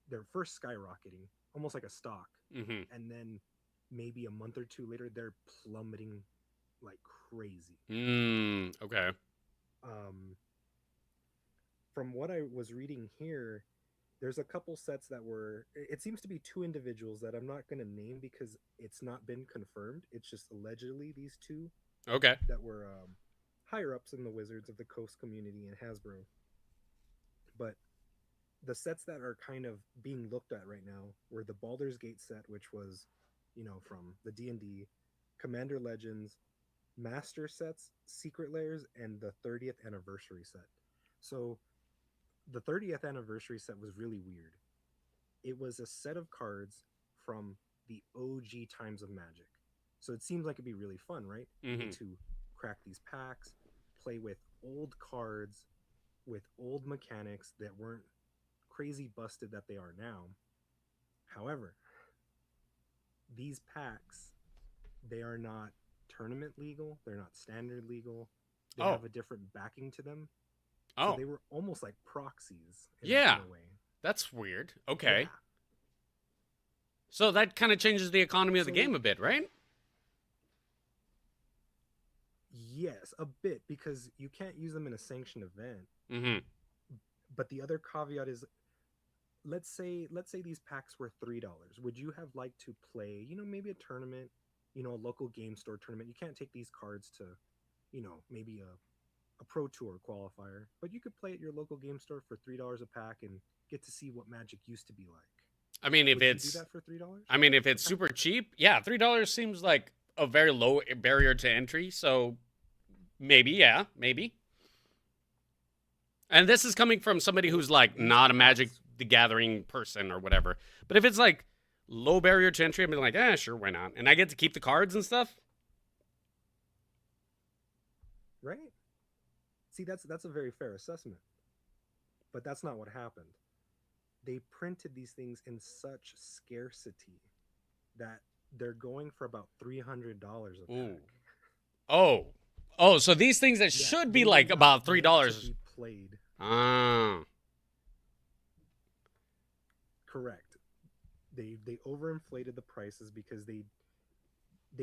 they're first skyrocketing, almost like a stock, Hmm. and then maybe a month or two later they're plummeting like crazy. Okay. um from what I was reading here, there's a couple sets that were, it seems to be two individuals that I'm not going to name because it's not been confirmed, it's just allegedly these two Okay. that were higher ups in the Wizards of the Coast community in Hasbro. But the sets that are kind of being looked at right now were the Baldur's Gate set, which was, from the D&D, Commander Legends, Master sets, Secret Layers, and the 30th anniversary set. So the 30th anniversary set was really weird. It was a set of cards from the OG times of Magic. So it seems like it'd be really fun, right? You Hmm. get to crack these packs, play with old cards with old mechanics that weren't crazy busted that they are now. However, these packs, they are not tournament legal, they're not standard legal. They Oh. have a different backing to them. So Oh. they were almost like proxies in Yeah. a way. That's weird. Yeah. Okay. So that kind of changes the economy of the So game a bit, right? yes, a bit, because you can't use them in a sanctioned event. Hmm. But the other caveat is, let's say these packs were $3. Would you have liked to play, maybe a tournament, a local game store tournament? You can't take these cards to, maybe a pro tour qualifier, but you could play at your local game store for $3 a pack and get to see what Magic used to be like. I mean, if Would you do it's, that for $3 I mean, if a it's pack? super cheap, yeah, $3 seems like a very low barrier to entry. So maybe, yeah, maybe. And this is coming from somebody Well, who's like these not a Magic packs, the Gathering person or whatever. But if it's like low barrier to entry, I'm like, sure, why not? And I get to keep the cards and stuff. right? See, that's a very fair assessment, but that's not what happened. They printed these things in such scarcity that they're going for about $300 a Ooh. pack. Oh. Oh, so these things that Yeah, should be they were like not about meant to $3. be played. Ah. Correct. They overinflated the prices because they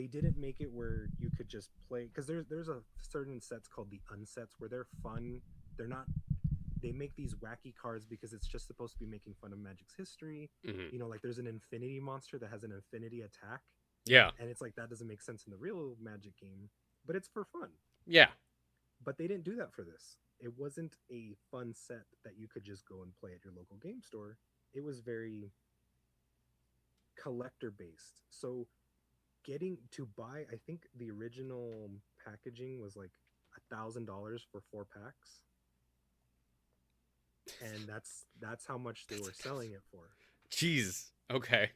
didn't make it where you could just play, because there's a certain sets called the unsets where they're fun. They're not, they make these wacky cards because it's just supposed to be making fun of Magic's history. Hmm. Like there's an infinity monster that has an infinity attack, Yeah. and it's like that doesn't make sense in the real Magic game, but it's for fun. Yeah. But they didn't do that for this. It wasn't a fun set that you could just go and play at your local game store. It was very collector based. So getting to buy, I think the original packaging was like $1,000 for 4 packs, and that's how much they were selling it for. Jeez. Okay.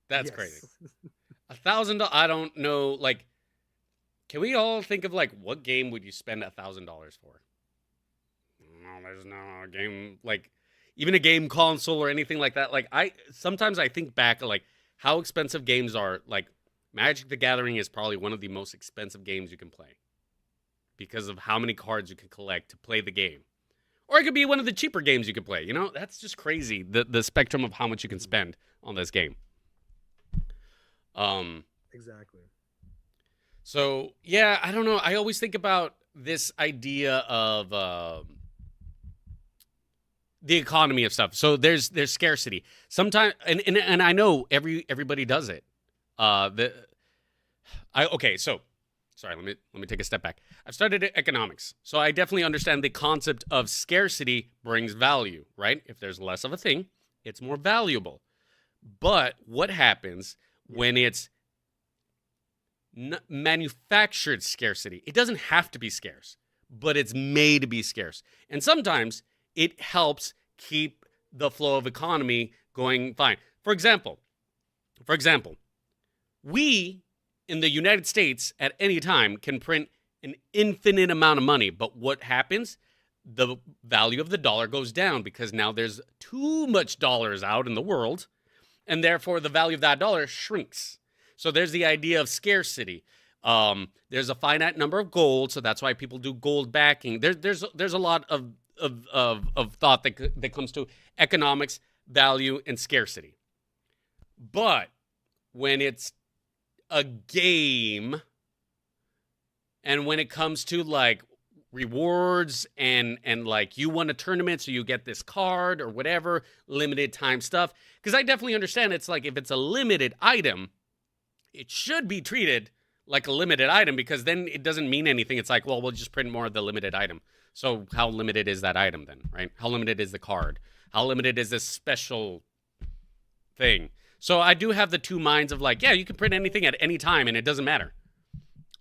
That's crazy. Yes. $1,000. I don't know. Like, can we all think of like what game would you spend $1,000 for? No, there's no game like even a game console or anything like that. Like I sometimes I think back like how expensive games are. Like Magic the Gathering is probably one of the most expensive games you can play because of how many cards you can collect to play the game. Or it could be one of the cheaper games you can play. That's just crazy. The spectrum of how much you can Mhm. spend on this game. Um, Exactly. so yeah, I don't know. I always think about this idea of the economy of stuff. So there's scarcity. Sometimes, and I know everybody does it. The I okay. So sorry. Let me take a step back. I've studied economics, so I definitely understand the concept of scarcity brings value. Right? If there's less of a thing, it's more valuable. But what happens Yeah. when it's manufactured scarcity? It doesn't have to be scarce, but it's made to be scarce. And sometimes it helps keep the flow of economy going fine. For example, we in the United States at any time can print an infinite amount of money. But what happens? The value of the dollar goes down because now there's too much dollars out in the world, and therefore the value of that dollar shrinks. So there's the idea of scarcity. There's a finite number of gold, so that's why people do gold backing. There's a lot of thought that comes to economics, value, and scarcity. But when it's a game, and when it comes to like rewards and like you won a tournament so you get this card or whatever, limited time stuff, because I definitely understand it's like if it's a limited item, it should be treated like a limited item because then it doesn't mean anything. It's like, well, we'll just print more of the limited item. So how limited is that item then, right? How limited is the card? How limited is this special thing? So I do have the two minds of like, yeah, you can print anything at any time and it doesn't matter.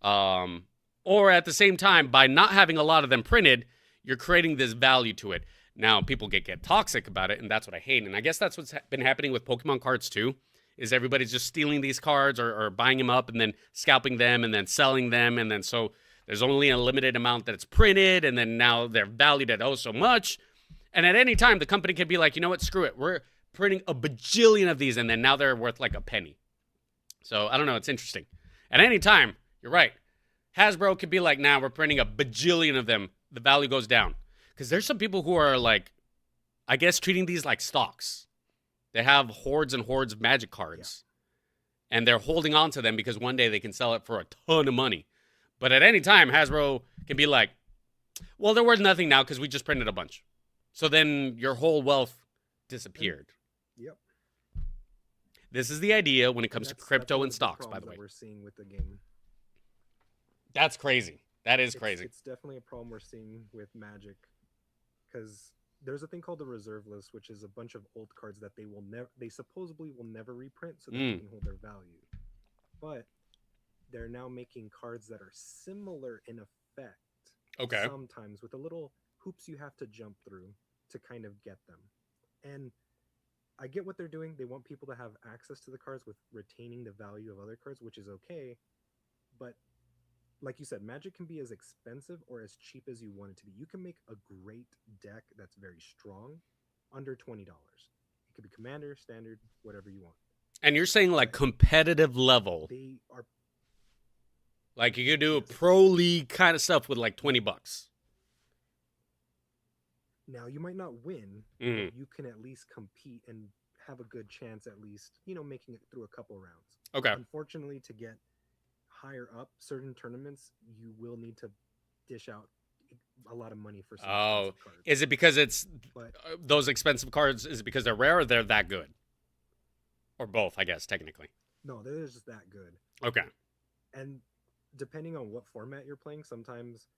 Or at the same time, by not having a lot of them printed, you're creating this value to it. Now, people get toxic about it, and that's what I hate. And I guess that's what's been happening with Pokemon cards too, is everybody's just stealing these cards or buying them up and then scalping them and then selling them. And then so there's only a limited amount that it's printed, and then now they're valued at so much. And at any time, the company could be like, you know what, screw it. We're printing a bajillion of these, and then now they're worth like a penny. So I don't know. It's interesting. At any time, you're right. Hasbro could be like, nah, we're printing a bajillion of them. The value goes down. Because there's some people who are like, I guess, treating these like stocks. They have hordes and hordes of Magic cards. Yeah. And they're holding on to them because one day they can sell it for a ton of money. But at any time, Hasbro can be like, well, they're worth nothing now because we just printed a bunch. So then your whole wealth disappeared. Yep. This is the idea when it comes to crypto and stocks, by the way. We're seeing with the game. That's crazy. That is crazy. It's definitely a problem we're seeing with Magic, because there's a thing called the reserve list, which is a bunch of old cards that they supposedly will never reprint, so that they can hold their value. But they're now making cards that are similar in effect. Okay. Sometimes with a little hoops you have to jump through to kind of get them. And I get what they're doing. They want people to have access to the cards with retaining the value of other cards, which is okay. But like you said, Magic can be as expensive or as cheap as you want it to be. You can make a great deck that's very strong under $20. It could be Commander, Standard, whatever you want. And you're saying like competitive level. They are like you could do a pro league kind of stuff with like $20. Now you might not win, but you can at least compete and have a good chance at least, making it through a couple rounds. Okay. Unfortunately, to get higher up certain tournaments, you will need to dish out a lot of money for some expensive cards. Is it because it's those expensive cards? Is it because they're rare or they're that good? Or both, I guess, technically. No, they're just that good. Okay. And depending on what format you're playing, sometimes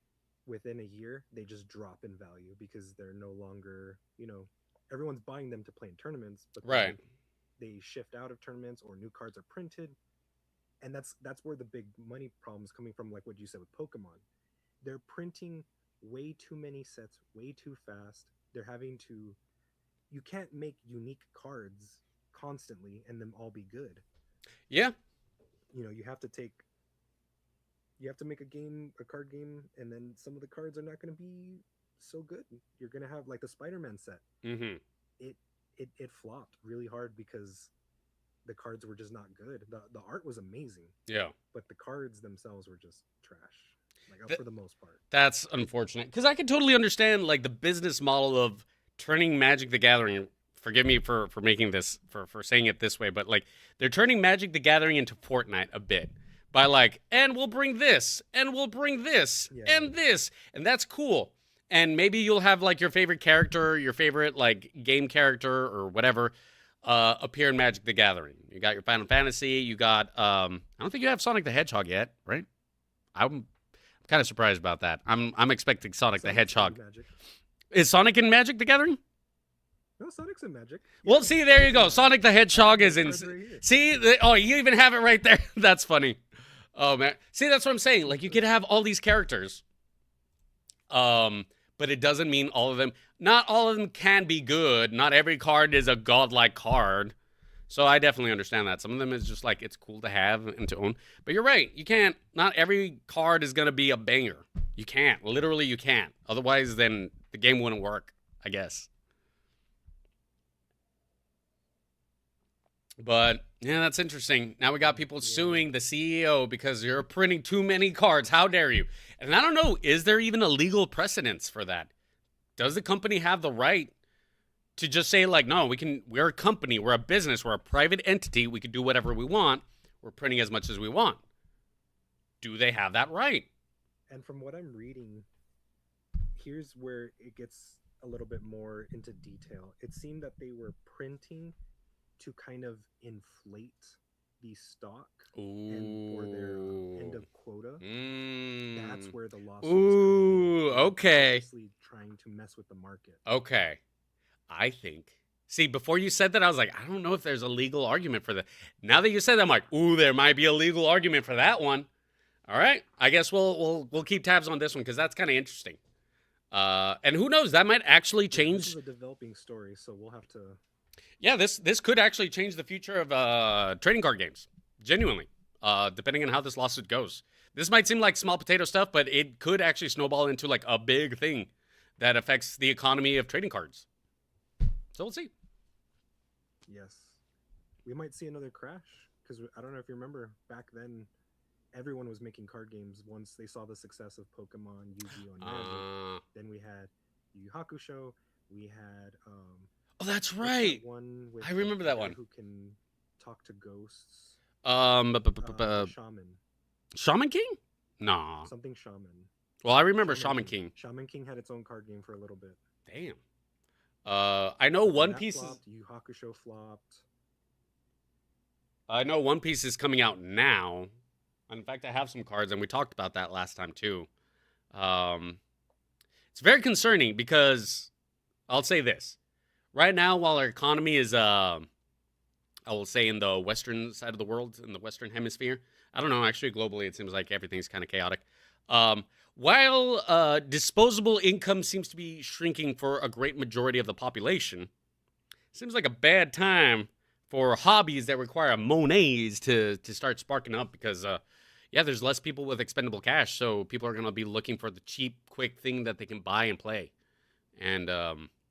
within a year, they just drop in value because they're no longer, everyone's buying them to play in tournaments, but they shift out of tournaments or new cards are printed. And that's where the big money problem's coming from, like what you said with Pokemon. They're printing way too many sets, way too fast. They're having to... You can't make unique cards constantly and them all be good. Yeah. You have to take... You have to make a card game, and then some of the cards are not going to be so good. You're going to have, like, the Spider-Man set. Mm-hmm. It flopped really hard because the cards were just not good. The art was amazing. Yeah. But the cards themselves were just trash. For the most part. That's unfortunate. Because I can totally understand like the business model of turning Magic the Gathering. Forgive me for making this for saying it this way, but like they're turning Magic the Gathering into Fortnite a bit. By like, and we'll bring this, and we'll bring this, and this. And that's cool. And maybe you'll have like your favorite character, your favorite like game character or whatever appear in Magic the Gathering. You got your Final Fantasy. You got I don't think you have Sonic the Hedgehog yet, right? I'm kind of surprised about that. I'm expecting Sonic the Hedgehog. Is Sonic in Magic the Gathering? No, Sonic's in Magic. Well, see, there you go. Sonic the Hedgehog is in. See, you even have it right there. That's funny. Oh man, see, that's what I'm saying. Like you could have all these characters, but it doesn't mean all of them. Not all of them can be good. Not every card is a godlike card. So I definitely understand that. Some of them is just like it's cool to have and to own. But you're right. You can't. Not every card is gonna be a banger. You can't. Literally, you can't. Otherwise, then the game wouldn't work. I guess. But yeah, that's interesting. Now we got people Yeah. suing the CEO because you're printing too many cards. How dare you? And I don't know. Is there even a legal precedence for that? Does the company have the right to just say like, no, we're a company, we're a business, we're a private entity, we can do whatever we want, we're printing as much as we want? Do they have that right? And from what I'm reading, here's where it gets a little bit more into detail. It seemed that they were printing to kind of inflate the stock and for their end of quota. That's where the lawsuit is coming in. Okay. Obviously trying to mess with the market. Okay. I think. See, before you said that, I was like, I don't know if there's a legal argument for that. Now that you said that, I'm like, ooh, there might be a legal argument for that one. All right. I guess we'll keep tabs on this one because that's kind of interesting. And who knows, that might actually change. This is a developing story, so we'll have to. Yeah, this could actually change the future of trading card games. Genuinely, depending on how this lawsuit goes. This might seem like small potato stuff, but it could actually snowball into like a big thing that affects the economy of trading cards. So we'll see. Yes, we might see another crash because I don't know if you remember back then. Everyone was making card games once they saw the success of Pokemon, Yu-Gi-Oh, and Magic. Then we had Yu Yu Hakusho. We had oh, that's right. One with I remember that one. Who can talk to ghosts? Shaman. Shaman King? No. Something Shaman. Well, I remember Shaman King. Shaman King had its own card game for a little bit. Damn. I know One Piece flopped, Yu Hakusho flopped. I know One Piece is coming out now. In fact, I have some cards, and we talked about that last time too. It's very concerning because I'll say this. Right now, while our economy is, I will say in the western side of the world, in the western hemisphere, I don't know, actually globally, it seems like everything's kind of chaotic. While disposable income seems to be shrinking for a great majority of the population, it seems like a bad time for hobbies that require monets to start sparking up because, yeah, there's less people with expendable cash, so people are going to be looking for the cheap, quick thing that they can buy and play. And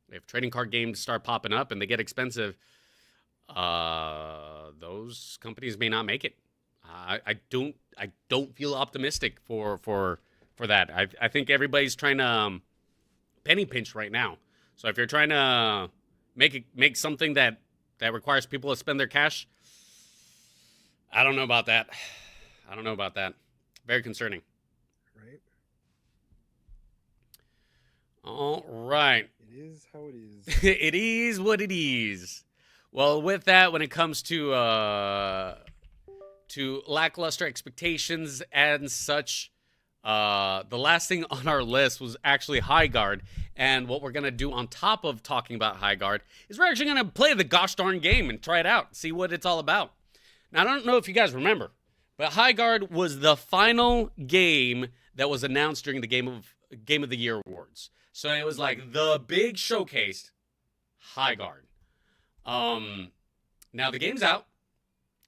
if trading card games start popping up and they get expensive, those companies may not make it. I don't feel optimistic for that. I think everybody's trying to penny pinch right now. So if you're trying to make something that requires people to spend their cash, I don't know about that. Very concerning. Right. All right. It is how it is. It is what it is. Well, with that, when it comes to lackluster expectations and such, the last thing on our list was actually High Guard. And what we're going to do on top of talking about High Guard is we're actually going to play the gosh darn game and try it out, see what it's all about. Now, I don't know if you guys remember, but High Guard was the final game that was announced during the Game of the Year awards. So it was like the big showcase, High Guard. Now the game's out.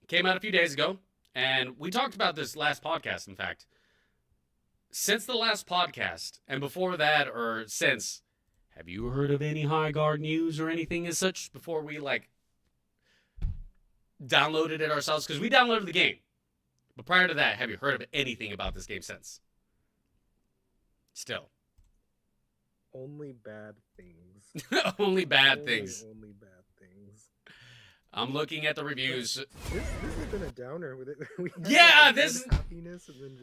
Came out a few days ago, and we talked about this last podcast, in fact. Since the last podcast, and before that, or since, have you heard of any High Guard news or anything as such before we, downloaded it ourselves? Because we downloaded the game. But prior to that, have you heard of anything about this game since? Still. Only bad things. Only bad things. Only bad things. I'm looking at the reviews. This has been a downer with it. Yeah, this happiness, and then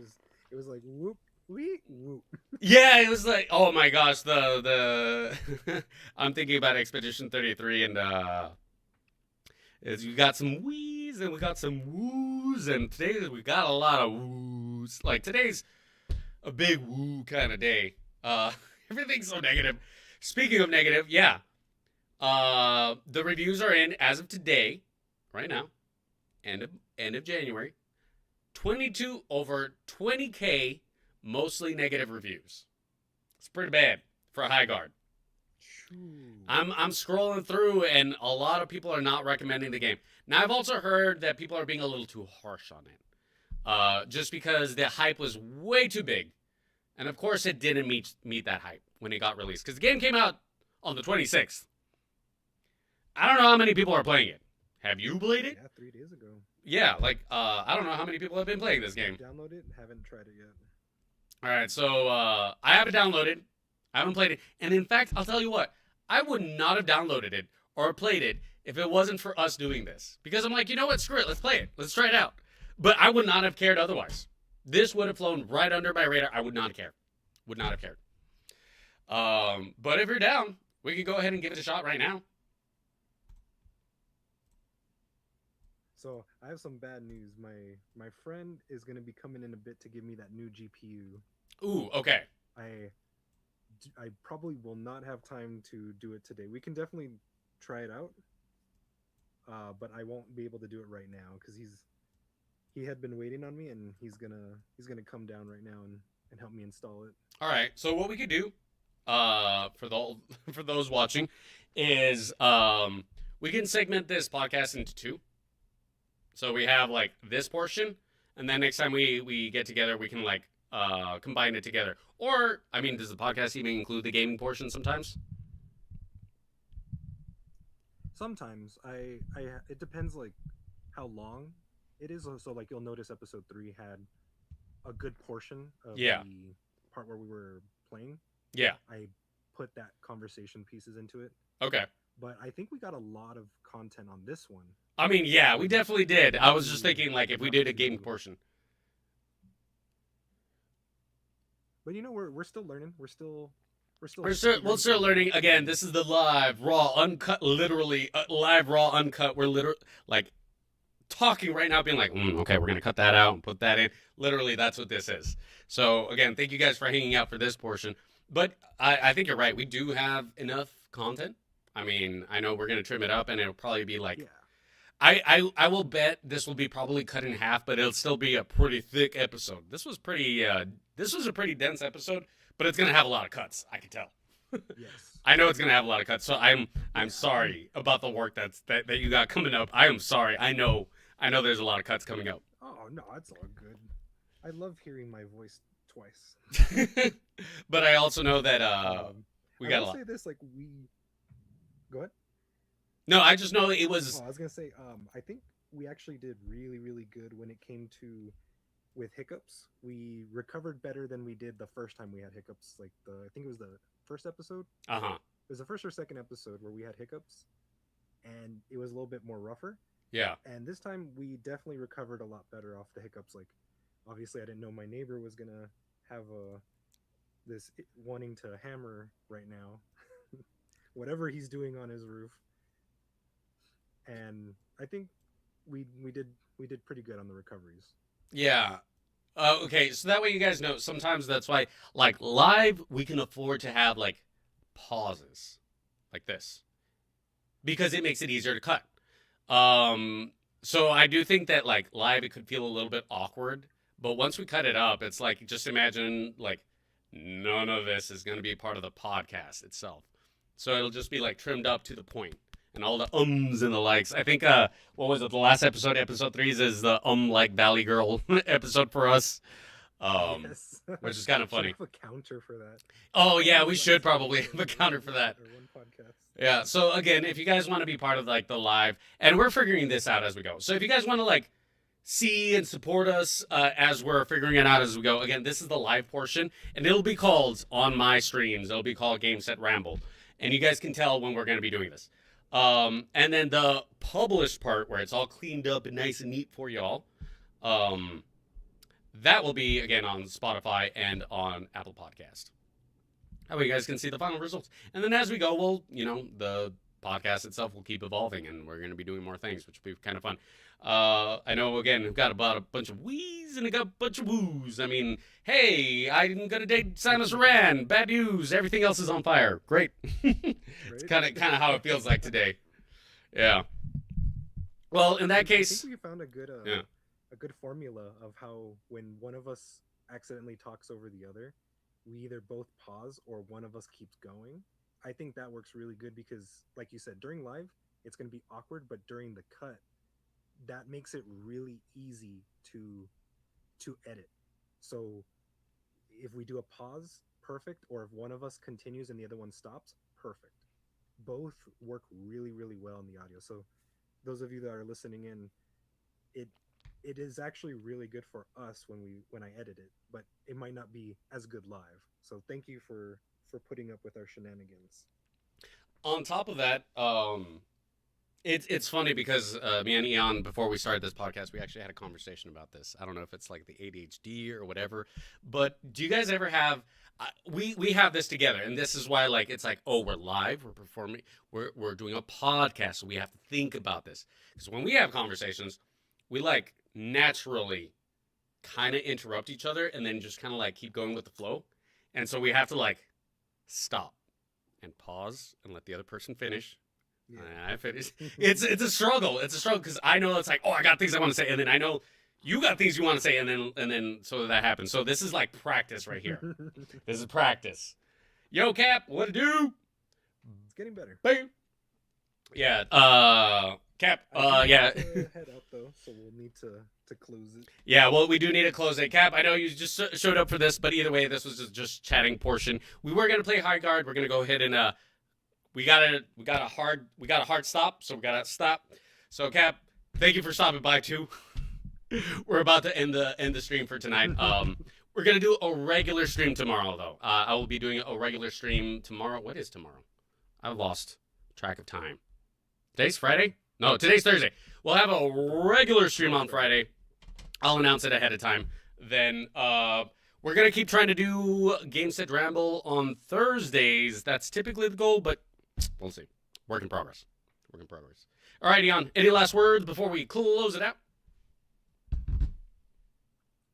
it was like whoop, whoop. Yeah, it was like, oh my gosh, the I'm thinking about Expedition 33, and we got some wheeze and we got some woos, and today we got a lot of woos. Like today's a big woo kind of day. Everything's so negative. Speaking of negative, yeah. The reviews are in as of today, right now, end of January. 22 over 20K, mostly negative reviews. It's pretty bad for a High Guard. I'm scrolling through, and a lot of people are not recommending the game. Now, I've also heard that people are being a little too harsh on it, just because the hype was way too big, and of course, it didn't meet that hype when it got released, because the game came out on the 26th. I don't know how many people are playing it. Have you played it? Yeah, 3 days ago. Yeah, like I don't know how many people have been playing this game. Download it. Haven't tried it yet. All right, so I have it downloaded. I haven't played it, and in fact, I'll tell you what. I would not have downloaded it or played it if it wasn't for us doing this. Because I'm like, you know what? Screw it. Let's play it. Let's try it out. But I would not have cared otherwise. This would have flown right under my radar. I would not care. Would not have cared. But if you're down, we can go ahead and give it a shot right now. So I have some bad news. My friend is gonna be coming in a bit to give me that new GPU. Ooh, okay. I probably will not have time to do it today. We can definitely try it out, but I won't be able to do it right now because he had been waiting on me, and he's gonna come down right now and help me install it. All right. So what we could do, for those watching, is we can segment this podcast into two. So we have like this portion, and then next time we get together, we can like combine it together. Or, I mean, does the podcast even include the gaming portion sometimes? Sometimes it depends like how long it is. So like you'll notice episode 3 had a good portion of the part where we were playing. Yeah. I put that conversation pieces into it. Okay. But I think we got a lot of content on this one. I mean, yeah, we definitely did. I was just thinking like if we did a gaming portion. But you know, we're still learning. We're still learning. Again, this is the live, raw, uncut, literally live, raw, uncut. We're literally like talking right now, being like, okay, we're gonna cut that out and put that in. Literally, that's what this is. So again, thank you guys for hanging out for this portion. But I think you're right. We do have enough content. I mean, I know we're gonna trim it up, and it'll probably be like. Yeah. I will bet this will be probably cut in half, but it'll still be a pretty thick episode. This was a pretty dense episode, but it's gonna have a lot of cuts. I can tell. Yes. I know it's gonna have a lot of cuts, so I'm sorry about the work that you got coming up. I am sorry. I know there's a lot of cuts coming up. Oh no, it's all good. I love hearing my voice twice. But I also know that we got a lot. I will say this, like Go ahead. No, I just know it was. Oh, I was gonna say, I think we actually did really, really good when it came to with hiccups. We recovered better than we did the first time we had hiccups. Like I think it was the first episode. It was the first or second episode where we had hiccups, and it was a little bit more rougher. Yeah. And this time we definitely recovered a lot better off the hiccups. Like, obviously, I didn't know my neighbor was gonna have this wanting to hammer right now, whatever he's doing on his roof. And I think we did pretty good on the recoveries. Yeah. Okay, so that way you guys know, sometimes that's why, like, live, we can afford to have, like, pauses like this. Because it makes it easier to cut. So I do think that, like, live, it could feel a little bit awkward. But once we cut it up, it's like, just imagine, like, none of this is going to be part of the podcast itself. So it'll just be, like, trimmed up to the point. And all the ums and the likes. I think, what was it, the last episode 3 is the like Valley Girl episode for us. Yes. Which is kind of funny. Should have a counter for that. Oh, yeah, we should probably have a counter for that. Or one podcast. Yeah, so again, if you guys want to be part of, like, the live, and we're figuring this out as we go. So if you guys want to, like, see and support us as we're figuring it out as we go, again, this is the live portion, and it'll be called, on my streams, it'll be called Game Set Ramble. And you guys can tell when we're going to be doing this. And then the published part where it's all cleaned up and nice and neat for y'all, that will be, again, on Spotify and on Apple Podcast. That way you guys can see the final results. And then as we go, well, the podcast itself will keep evolving, and we're going to be doing more things, which will be kind of fun. I know, again, we've got about a bunch of wheeze and I got a bunch of woos. I mean, hey, I'm going to date Samus Aran. Bad news. Everything else is on fire. Great. It's kind of how it feels like today. Yeah. Well, in that case, I think we found a good formula of how when one of us accidentally talks over the other, we either both pause or one of us keeps going. I think that works really good because, like you said, during live, it's going to be awkward, but during the cut, that makes it really easy to edit. So if we do a pause, perfect, or if one of us continues and the other one stops, perfect. Both work really, really well in the audio. So those of you that are listening in, it it is actually really good for us when I edit it, but it might not be as good live. So thank you for putting up with our shenanigans. On top of that, it's funny because me and Eon, before we started this podcast, we actually had a conversation about this. I don't know if it's like the ADHD or whatever, but do you guys ever have? We have this together, and this is why like it's like, oh, we're live, we're performing, we're doing a podcast, so we have to think about this because when we have conversations, we like naturally kind of interrupt each other and then just kind of like keep going with the flow, and so we have to like stop and pause and let the other person finish. Yeah. I finished. It's a struggle. It's a struggle because I know it's like, oh, I got things I want to say, and then I know you got things you want to say, and then so that happens. So this is like practice right here. This is practice. Yo, Cap, what to do? It's getting better. Bam. Yeah. Cap. Yeah. Head out though, so we'll need to close it. Yeah. Well, we do need to close it. Cap, I know you just showed up for this, but either way, this was just chatting portion. We were gonna play high guard. We're gonna go ahead and we got a hard stop, so we gotta stop. So Cap, thank you for stopping by too. We're about to end the stream for tonight. We're gonna do a regular stream tomorrow though. I will be doing a regular stream tomorrow. What is tomorrow? I've lost track of time. Today's Friday? No, today's Thursday. We'll have a regular stream on Friday. I'll announce it ahead of time. Then we're gonna keep trying to do Game Set Ramble on Thursdays. That's typically the goal, but we'll see. Work in progress. Work in progress. All right, Eon. Any last words before we close it out?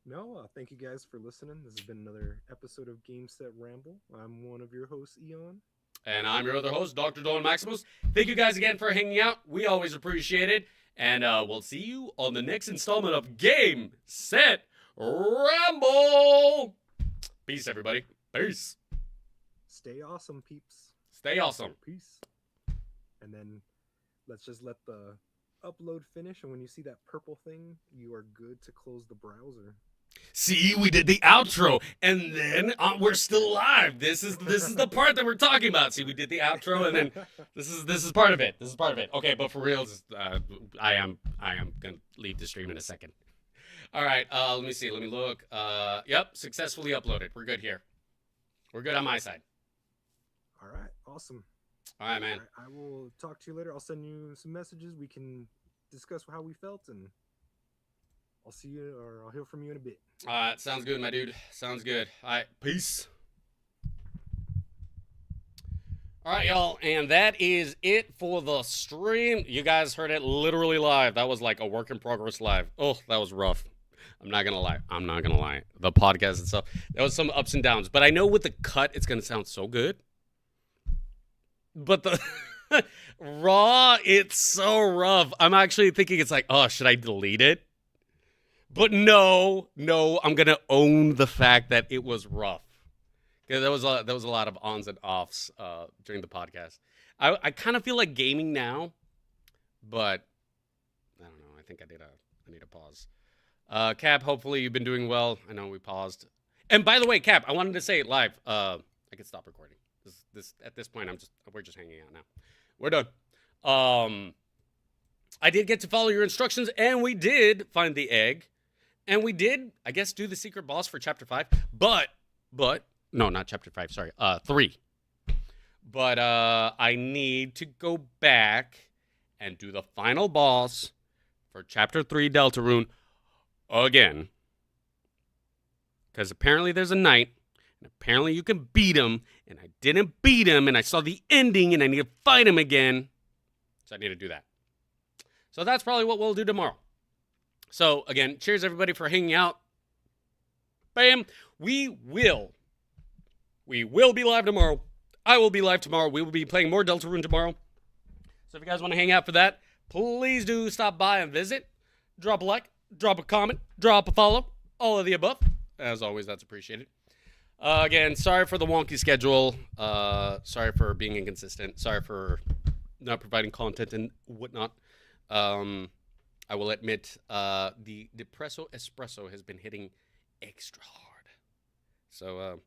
No, thank you guys for listening. This has been another episode of Game Set Ramble. I'm one of your hosts, Eon. And I'm your other host, DrDonMaximos. Thank you guys again for hanging out. We always appreciate it. And we'll see you on the next installment of Game Set Ramble. Peace, everybody. Peace. Stay awesome, peeps. Stay awesome. Peace. And then let's just let the upload finish. And when you see that purple thing, you are good to close the browser. See, we did the outro, and then we're still live. This is the part that we're talking about. See, we did the outro, and then this is part of it. This is part of it. Okay, but for real, I am gonna leave the stream in a second. All right, let me see. Let me look. Yep, successfully uploaded. We're good here. We're good on my side. All right, awesome. All right, man. I will talk to you later. I'll send you some messages. We can discuss how we felt, and I'll see you, or I'll hear from you in a bit. All right, sounds good, my dude. Sounds good. All right, peace. All right, y'all, and that is it for the stream. You guys heard it literally live. That was like a work in progress live. Oh, that was rough. I'm not gonna lie. The podcast itself, there was some ups and downs, but I know with the cut, it's gonna sound so good. But the raw, it's so rough. I'm actually thinking it's like, oh, should I delete it? But no, I'm gonna own the fact that it was rough. Because there was a lot of ons and offs during the podcast. I kind of feel like gaming now, but I don't know. I think I need a pause. Cap, hopefully you've been doing well. I know we paused. And by the way, Cap, I wanted to say it live. I could stop recording. This at this point we're just hanging out now. We're done. I did get to follow your instructions, and we did find the egg. And we did, I guess, do the secret boss for Chapter 5. But, no, not Chapter 5, sorry, 3. But I need to go back and do the final boss for Chapter 3 Deltarune again. Because apparently there's a knight, and apparently you can beat him, and I didn't beat him, and I saw the ending, and I need to fight him again. So I need to do that. So that's probably what we'll do tomorrow. So, again, cheers, everybody, for hanging out. Bam. We will be live tomorrow. I will be live tomorrow. We will be playing more Deltarune tomorrow. So if you guys want to hang out for that, please do stop by and visit. Drop a like, drop a comment, drop a follow, all of the above. As always, that's appreciated. Again, sorry for the wonky schedule. Sorry for being inconsistent. Sorry for not providing content and whatnot. I will admit, the Depresso Espresso has been hitting extra hard. So,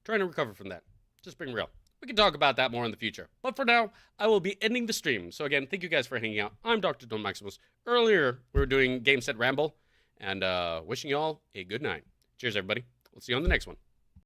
trying to recover from that. Just being real. We can talk about that more in the future. But for now, I will be ending the stream. So again, thank you guys for hanging out. I'm DrDonMaximos. Earlier, we were doing Game Set Ramble. And wishing you all a good night. Cheers, everybody. We'll see you on the next one.